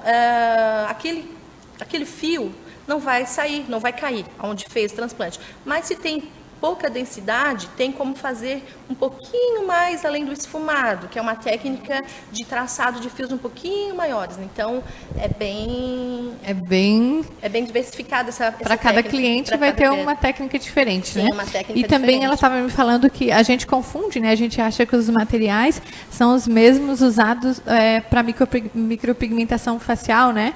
aquele fio não vai sair, não vai cair onde fez o transplante. Mas se tem pouca densidade, tem como fazer um pouquinho mais além do esfumado, que é uma técnica de traçado de fios um pouquinho maiores. Então, é bem diversificada essa para cada cliente vai ter uma técnica diferente, sim, né? Uma técnica e também diferente. Ela estava me falando que a gente confunde, né? A gente acha que os materiais são os mesmos usados para micropigmentação facial, né?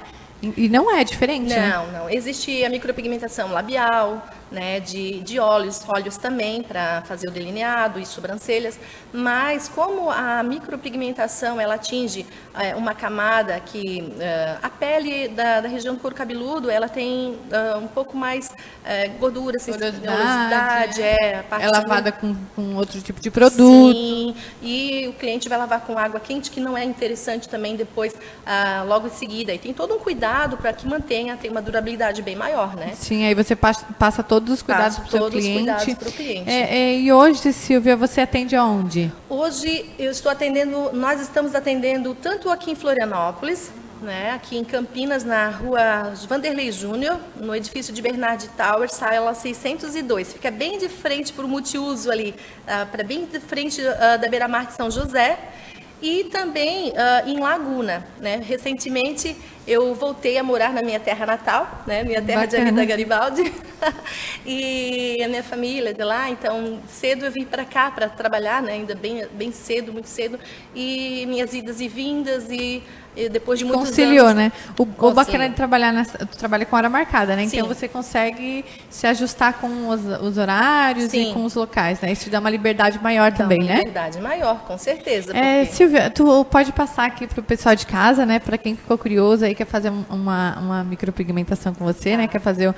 E não é diferente, né? Não. Existe a micropigmentação labial, né, de olhos também para fazer o delineado e sobrancelhas, mas como a micropigmentação ela atinge uma camada que a pele da região do couro cabeludo ela tem um pouco mais gordura, oleosidade, é lavada com outro tipo de produto. Sim, e o cliente vai lavar com água quente, que não é interessante também depois, logo em seguida. E tem todo um cuidado para que tem uma durabilidade bem maior, né? Sim, aí você passa todos os cuidados para o seu cliente. cliente. E hoje, Silvia, você atende aonde? Hoje nós estamos atendendo tanto aqui em Florianópolis, né, aqui em Campinas, na rua Vanderlei Júnior, no edifício de Bernardi Tower, sala 602. Fica bem de frente para o multiuso ali, bem de frente da Beira-Mar de São José. E também em Laguna, né? Recentemente eu voltei a morar na minha terra natal, né? Minha terra de Arlinda Garibaldi, e a minha família de lá. Então cedo eu vim para cá para trabalhar, né? Ainda bem cedo, muito cedo, e minhas idas e vindas e depois de muitos conciliou, anos, né? O bacana de trabalhar tu trabalha com hora marcada, né? Então você consegue se ajustar com os horários e com os locais, né? Isso te dá uma liberdade maior também, né? Liberdade maior, com certeza. Silvia, tu pode passar aqui para o pessoal de casa, né? Para quem ficou curioso aí, quer fazer uma micropigmentação com você, né? Quer fazer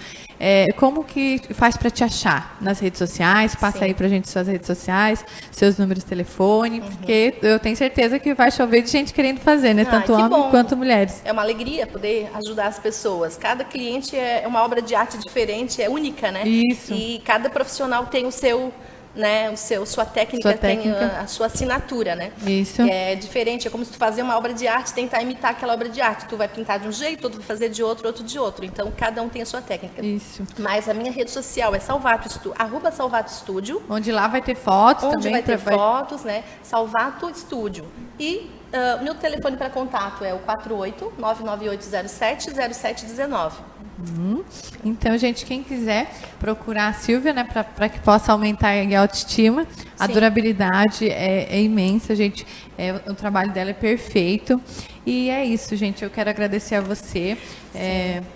como que faz para te achar nas redes sociais? Passa aí para a gente suas redes sociais, seus números de telefone, porque eu tenho certeza que vai chover de gente querendo fazer, né? Tanto homens quanto mulheres. É uma alegria poder ajudar as pessoas. Cada cliente é uma obra de arte diferente, é única, né? Isso. E cada profissional tem o seu, né, sua técnica, tem a sua assinatura, né? Isso. É diferente, é como se tu fazer uma obra de arte, tentar imitar aquela obra de arte. Tu vai pintar de um jeito, outro vai fazer de outro de outro. Então, cada um tem a sua técnica. Isso. Mas a minha rede social é @Salvato Studio. Onde lá vai ter fotos também. Onde vai ter fotos, né? Salvato Studio. E meu telefone para contato é o 48-99807-0719. Então, gente, quem quiser procurar a Silvia, né, para que possa aumentar a autoestima, a durabilidade é imensa, gente. O trabalho dela é perfeito. E é isso, gente. Eu quero agradecer a você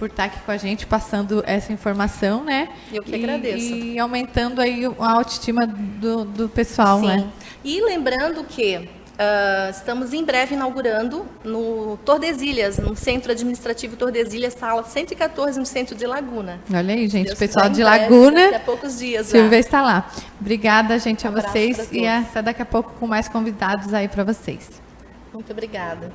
por estar aqui com a gente, passando essa informação, né? Eu que agradeço. E aumentando aí a autoestima do pessoal, né? E lembrando que estamos em breve inaugurando no Tordesilhas, no Centro Administrativo Tordesilhas, sala 114, no centro de Laguna. Olha aí, gente, Deus pessoal de breve, Laguna. daqui a poucos dias. Silvia está lá. Obrigada, gente, a Abraço vocês. pra E até daqui a pouco com mais convidados aí para vocês. Muito obrigada.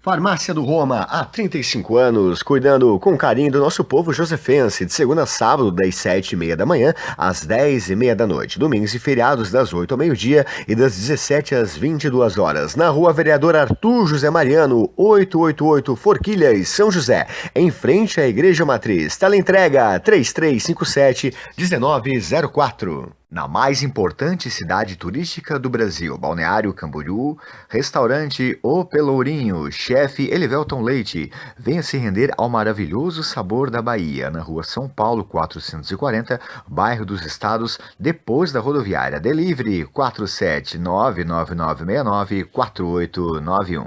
Farmácia do Roma, há 35 anos, cuidando com carinho do nosso povo josefense, de segunda a sábado, das 7h30 da manhã às 10h30 da noite, domingos e feriados das 8 ao meio-dia e das 17 às 22 horas, na rua Vereador Arthur José Mariano, 888 Forquilhas, São José, em frente à Igreja Matriz. Teleentrega 3357-1904. Na mais importante cidade turística do Brasil, Balneário Camboriú, restaurante O Pelourinho, chefe Elivelton Leite. Venha se render ao maravilhoso sabor da Bahia, na rua São Paulo 440, bairro dos Estados, depois da rodoviária. Delivery 47999694891.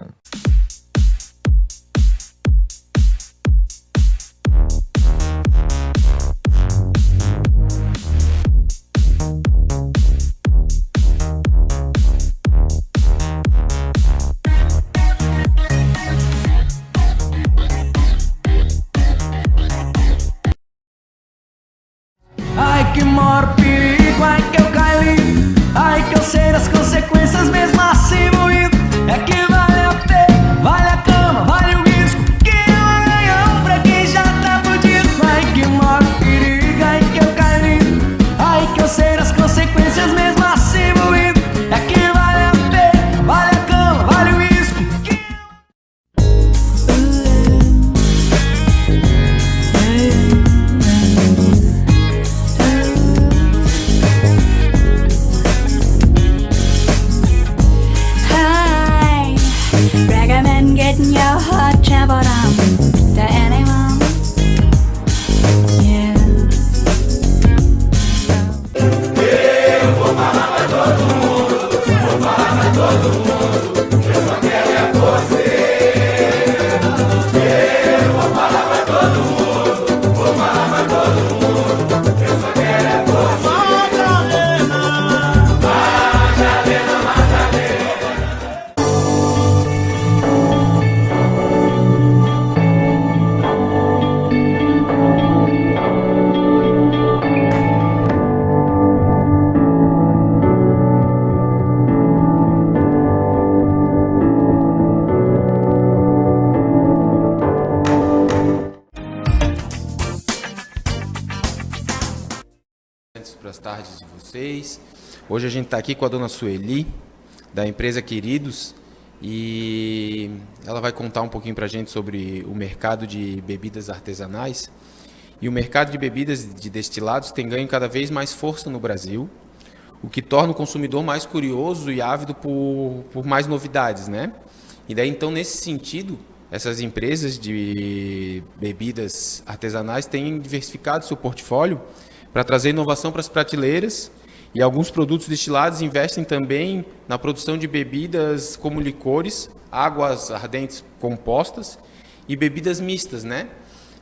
Para as tardes de vocês. Hoje a gente está aqui com a dona Sueli, da empresa Queridos, e ela vai contar um pouquinho para a gente sobre o mercado de bebidas artesanais. E o mercado de bebidas de destilados tem ganho cada vez mais força no Brasil, o que torna o consumidor mais curioso e ávido por mais novidades, né? E daí, então, nesse sentido, essas empresas de bebidas artesanais têm diversificado seu portfólio para trazer inovação para as prateleiras, e alguns produtos destilados investem também na produção de bebidas como licores, águas ardentes compostas e bebidas mistas, né?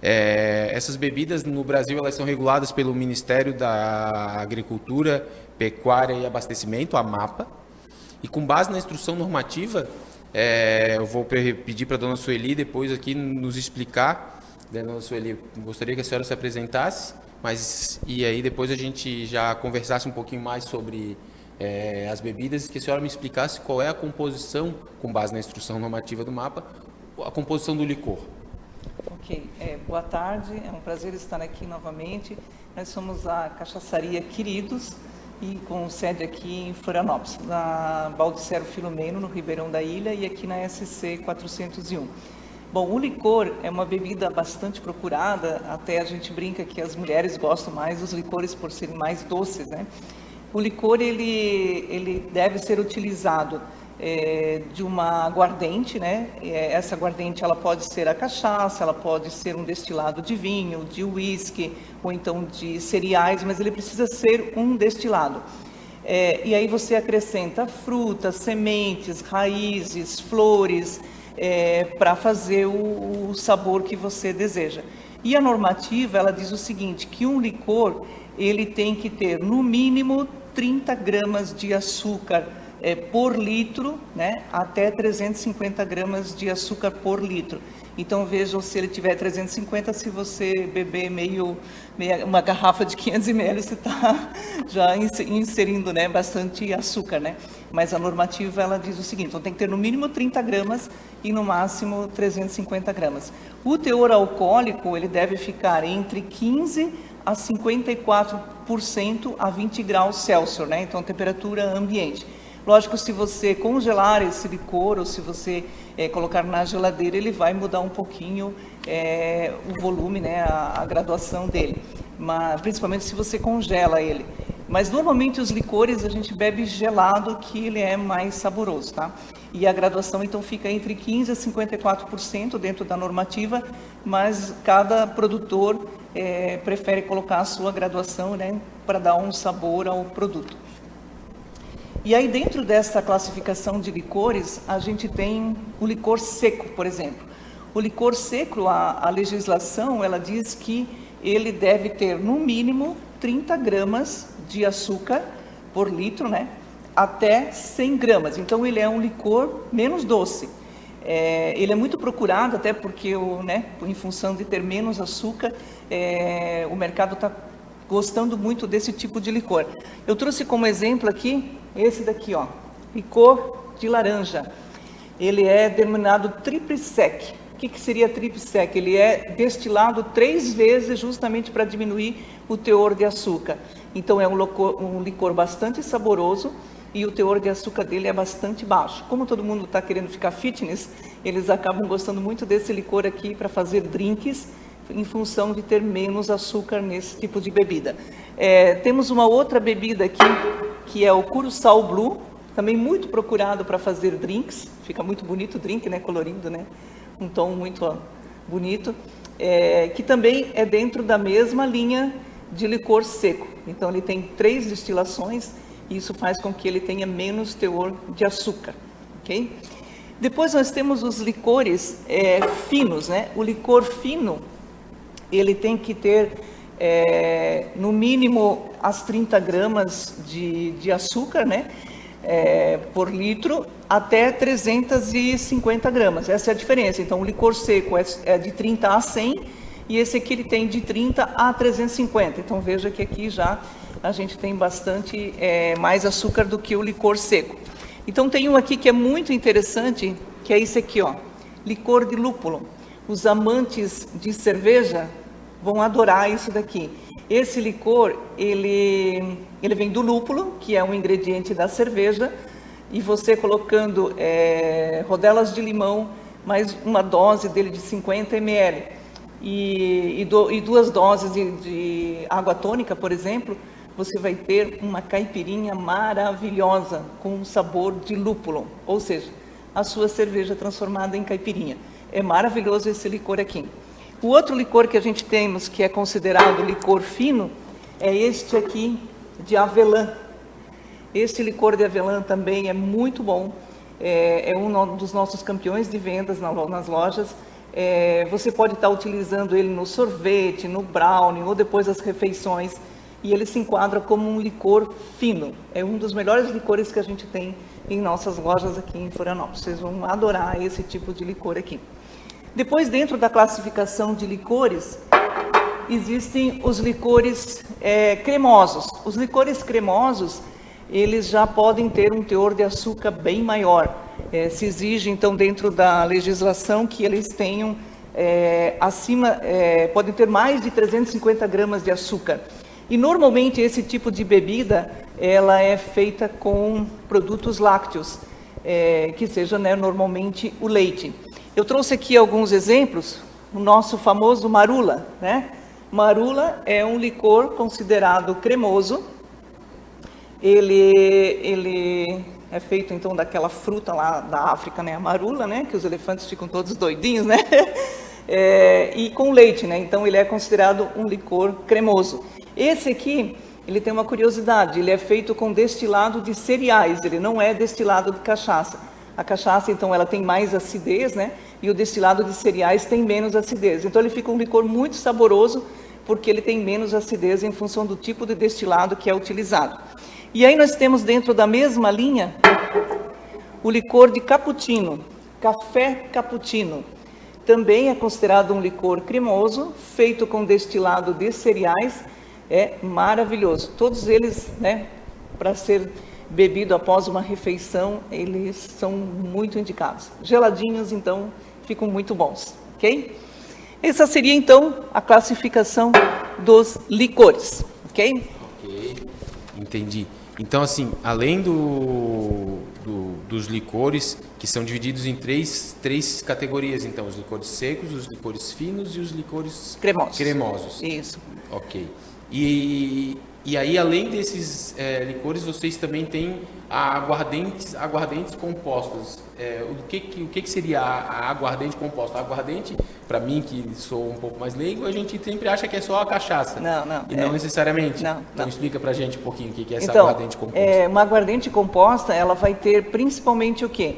Essas bebidas no Brasil elas são reguladas pelo Ministério da Agricultura, Pecuária e Abastecimento, a MAPA, e com base na instrução normativa, eu vou pedir para a dona Sueli depois aqui nos explicar. Dona Sueli, gostaria que a senhora se apresentasse, e aí depois a gente já conversasse um pouquinho mais sobre as bebidas, que a senhora me explicasse qual é a composição, com base na instrução normativa do MAPA, a composição do licor. Ok, boa tarde, é um prazer estar aqui novamente. Nós somos a Cachaçaria Queridos, e com sede aqui em Florianópolis, na Baldissero Filomeno, no Ribeirão da Ilha, e aqui na SC 401. Bom, o licor é uma bebida bastante procurada, até a gente brinca que as mulheres gostam mais dos licores por serem mais doces, né? O licor, ele deve ser utilizado de uma aguardente, né? Essa aguardente, ela pode ser a cachaça, ela pode ser um destilado de vinho, de uísque, ou então de cereais, mas ele precisa ser um destilado. E aí você acrescenta frutas, sementes, raízes, flores, para fazer o sabor que você deseja. E a normativa, ela diz o seguinte, que um licor, ele tem que ter no mínimo 30 gramas de açúcar por litro, né, até 350 gramas de açúcar por litro. Então vejam, se ele tiver 350, se você beber uma garrafa de 500 ml, você está já inserindo, né, bastante açúcar, né? Mas a normativa, ela diz o seguinte, então tem que ter no mínimo 30 gramas e no máximo 350 gramas. O teor alcoólico, ele deve ficar entre 15 a 54% a 20 graus Celsius, né? Então temperatura ambiente. Lógico, se você congelar esse licor ou se você colocar na geladeira, ele vai mudar um pouquinho o volume, né, a graduação dele, mas, principalmente se você congela ele. Mas normalmente os licores a gente bebe gelado, que ele é mais saboroso, tá? E a graduação então fica entre 15% a 54% dentro da normativa, mas cada produtor prefere colocar a sua graduação, né, para dar um sabor ao produto. E aí dentro dessa classificação de licores, a gente tem o licor seco, por exemplo. O licor seco, a legislação, ela diz que ele deve ter no mínimo 30 gramas de açúcar por litro, né? Até 100 gramas. Então ele é um licor menos doce. Ele é muito procurado, até porque, em função de ter menos açúcar, o mercado está gostando muito desse tipo de licor. Eu trouxe como exemplo aqui, esse daqui, ó, licor de laranja. Ele é denominado triple sec. O que seria triple sec? Ele é destilado 3 vezes justamente para diminuir o teor de açúcar. Então é um licor bastante saboroso e o teor de açúcar dele é bastante baixo. Como todo mundo está querendo ficar fitness, eles acabam gostando muito desse licor aqui para fazer drinks, em função de ter menos açúcar nesse tipo de bebida. Temos uma outra bebida aqui, que é o Curaçao Blue, também muito procurado para fazer drinks, fica muito bonito o drink, né, colorido, né, um tom muito bonito, que também é dentro da mesma linha de licor seco. Então ele tem 3 destilações, e isso faz com que ele tenha menos teor de açúcar, ok? Depois nós temos os licores finos, né? O licor fino, ele tem que ter no mínimo as 30 gramas de açúcar, né? Por litro, até 350 gramas. Essa é a diferença. Então, o licor seco é de 30 a 100 e esse aqui ele tem de 30 a 350. Então, veja que aqui já a gente tem bastante mais açúcar do que o licor seco. Então, tem um aqui que é muito interessante, que é esse aqui, ó, licor de lúpulo. Os amantes de cerveja vão adorar isso daqui. Esse licor, ele vem do lúpulo, que é um ingrediente da cerveja, e você colocando rodelas de limão, mais uma dose dele de 50 ml, e 2 doses de água tônica, por exemplo, você vai ter uma caipirinha maravilhosa, com um sabor de lúpulo, ou seja, a sua cerveja transformada em caipirinha. É maravilhoso esse licor aqui. O outro licor que a gente temos, que é considerado licor fino, é este aqui de avelã. Esse licor de avelã também é muito bom, é um dos nossos campeões de vendas nas lojas. Você pode estar utilizando ele no sorvete, no brownie ou depois das refeições, e ele se enquadra como um licor fino. É um dos melhores licores que a gente tem em nossas lojas aqui em Florianópolis. Vocês vão adorar esse tipo de licor aqui. Depois, dentro da classificação de licores, existem os licores cremosos. Os licores cremosos, eles já podem ter um teor de açúcar bem maior. Se exige, então, dentro da legislação, que eles tenham podem ter mais de 350 gramas de açúcar. E, normalmente, esse tipo de bebida, ela é feita com produtos lácteos, que seja, né, normalmente, o leite. Eu trouxe aqui alguns exemplos, o nosso famoso marula, né? Marula é um licor considerado cremoso. Ele é feito, então, daquela fruta lá da África, né? A marula, né? Que os elefantes ficam todos doidinhos, né? E com leite, né? Então, ele é considerado um licor cremoso. Esse aqui, ele tem uma curiosidade, ele é feito com destilado de cereais, ele não é destilado de cachaça. A cachaça, então, ela tem mais acidez, né? E o destilado de cereais tem menos acidez. Então, ele fica um licor muito saboroso, porque ele tem menos acidez em função do tipo de destilado que é utilizado. E aí nós temos dentro da mesma linha o licor de cappuccino, café cappuccino. Também é considerado um licor cremoso, feito com destilado de cereais, é maravilhoso. Todos eles, né, para ser bebido após uma refeição, eles são muito indicados. Geladinhos, então, ficam muito bons, ok? Essa seria, então, a classificação dos licores, ok? Ok, entendi. Então, assim, além dos licores, que são divididos em três categorias, então, os licores secos, os licores finos e os licores cremosos. Isso. Ok. E aí, além desses licores, vocês também têm aguardentes compostas. O que seria a aguardente composta? A aguardente, para mim, que sou um pouco mais leigo, a gente sempre acha que é só a cachaça. Não. E não necessariamente. Não. Então, explica para a gente um pouquinho o que é essa então, aguardente composta. Uma aguardente composta, ela vai ter principalmente o quê?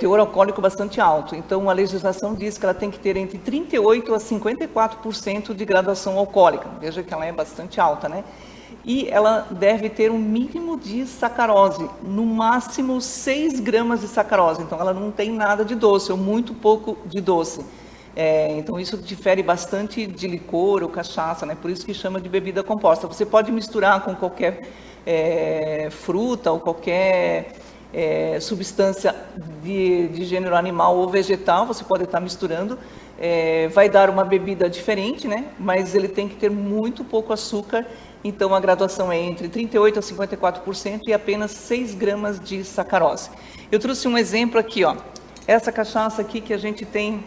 Teor alcoólico bastante alto. Então, a legislação diz que ela tem que ter entre 38% a 54% de graduação alcoólica. Veja que ela é bastante alta, né? E ela deve ter um mínimo de sacarose, no máximo 6 gramas de sacarose. Então, ela não tem nada de doce, ou muito pouco de doce. Então, isso difere bastante de licor ou cachaça, né? Por isso que chama de bebida composta. Você pode misturar com qualquer fruta ou qualquer substância de gênero animal ou vegetal, você pode estar misturando. Vai dar uma bebida diferente, né? Mas ele tem que ter muito pouco açúcar. Então, a graduação é entre 38% a 54% e apenas 6 gramas de sacarose. Eu trouxe um exemplo aqui, ó. Essa cachaça aqui que a gente tem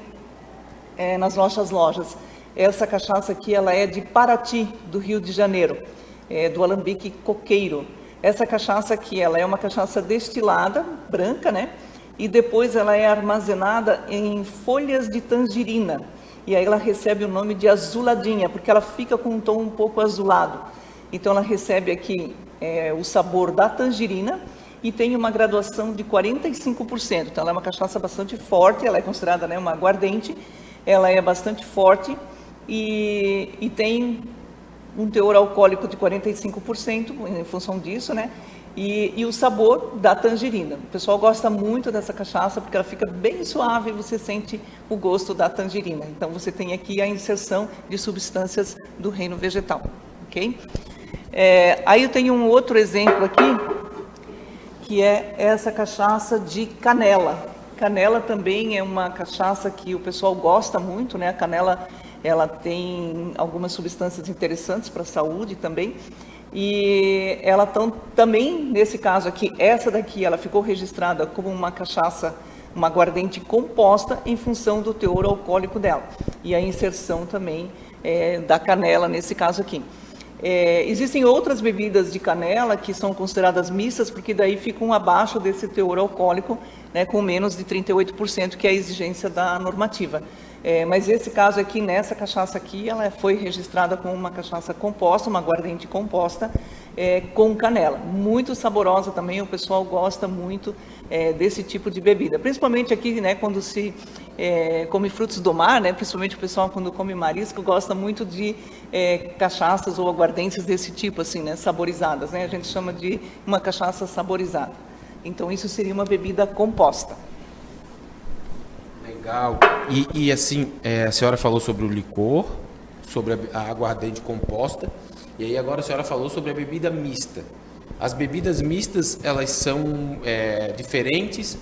nas nossas lojas. Essa cachaça aqui, ela é de Paraty, do Rio de Janeiro, do alambique coqueiro. Essa cachaça aqui, ela é uma cachaça destilada, branca, né? E depois ela é armazenada em folhas de tangerina. E aí ela recebe o nome de azuladinha, porque ela fica com um tom um pouco azulado. Então ela recebe aqui o sabor da tangerina e tem uma graduação de 45%. Então ela é uma cachaça bastante forte, ela é considerada, né, uma aguardente, ela é bastante forte e tem um teor alcoólico de 45% em função disso, né? E o sabor da tangerina. O pessoal gosta muito dessa cachaça porque ela fica bem suave e você sente o gosto da tangerina. Então você tem aqui a inserção de substâncias do reino vegetal, ok? Aí eu tenho um outro exemplo aqui, que é essa cachaça de canela. Canela também é uma cachaça que o pessoal gosta muito, né? A canela, ela tem algumas substâncias interessantes para a saúde também. E ela também, nesse caso aqui, essa daqui, ela ficou registrada como uma cachaça, uma aguardente composta em função do teor alcoólico dela. E a inserção também da canela nesse caso aqui. Existem outras bebidas de canela que são consideradas mistas, porque daí ficam abaixo desse teor alcoólico, né, com menos de 38%, que é a exigência da normativa. Mas esse caso aqui, nessa cachaça aqui, ela foi registrada como uma cachaça composta, uma aguardente composta com canela. Muito saborosa também, o pessoal gosta muito desse tipo de bebida. Principalmente aqui, né, quando se come frutos do mar, né, principalmente o pessoal quando come marisco, gosta muito de cachaças ou aguardentes desse tipo, assim, né, saborizadas, né? A gente chama de uma cachaça saborizada. Então isso seria uma bebida composta. Legal. E assim, a senhora falou sobre o licor, sobre a aguardente composta, e aí agora a senhora falou sobre a bebida mista. As bebidas mistas, elas são diferentes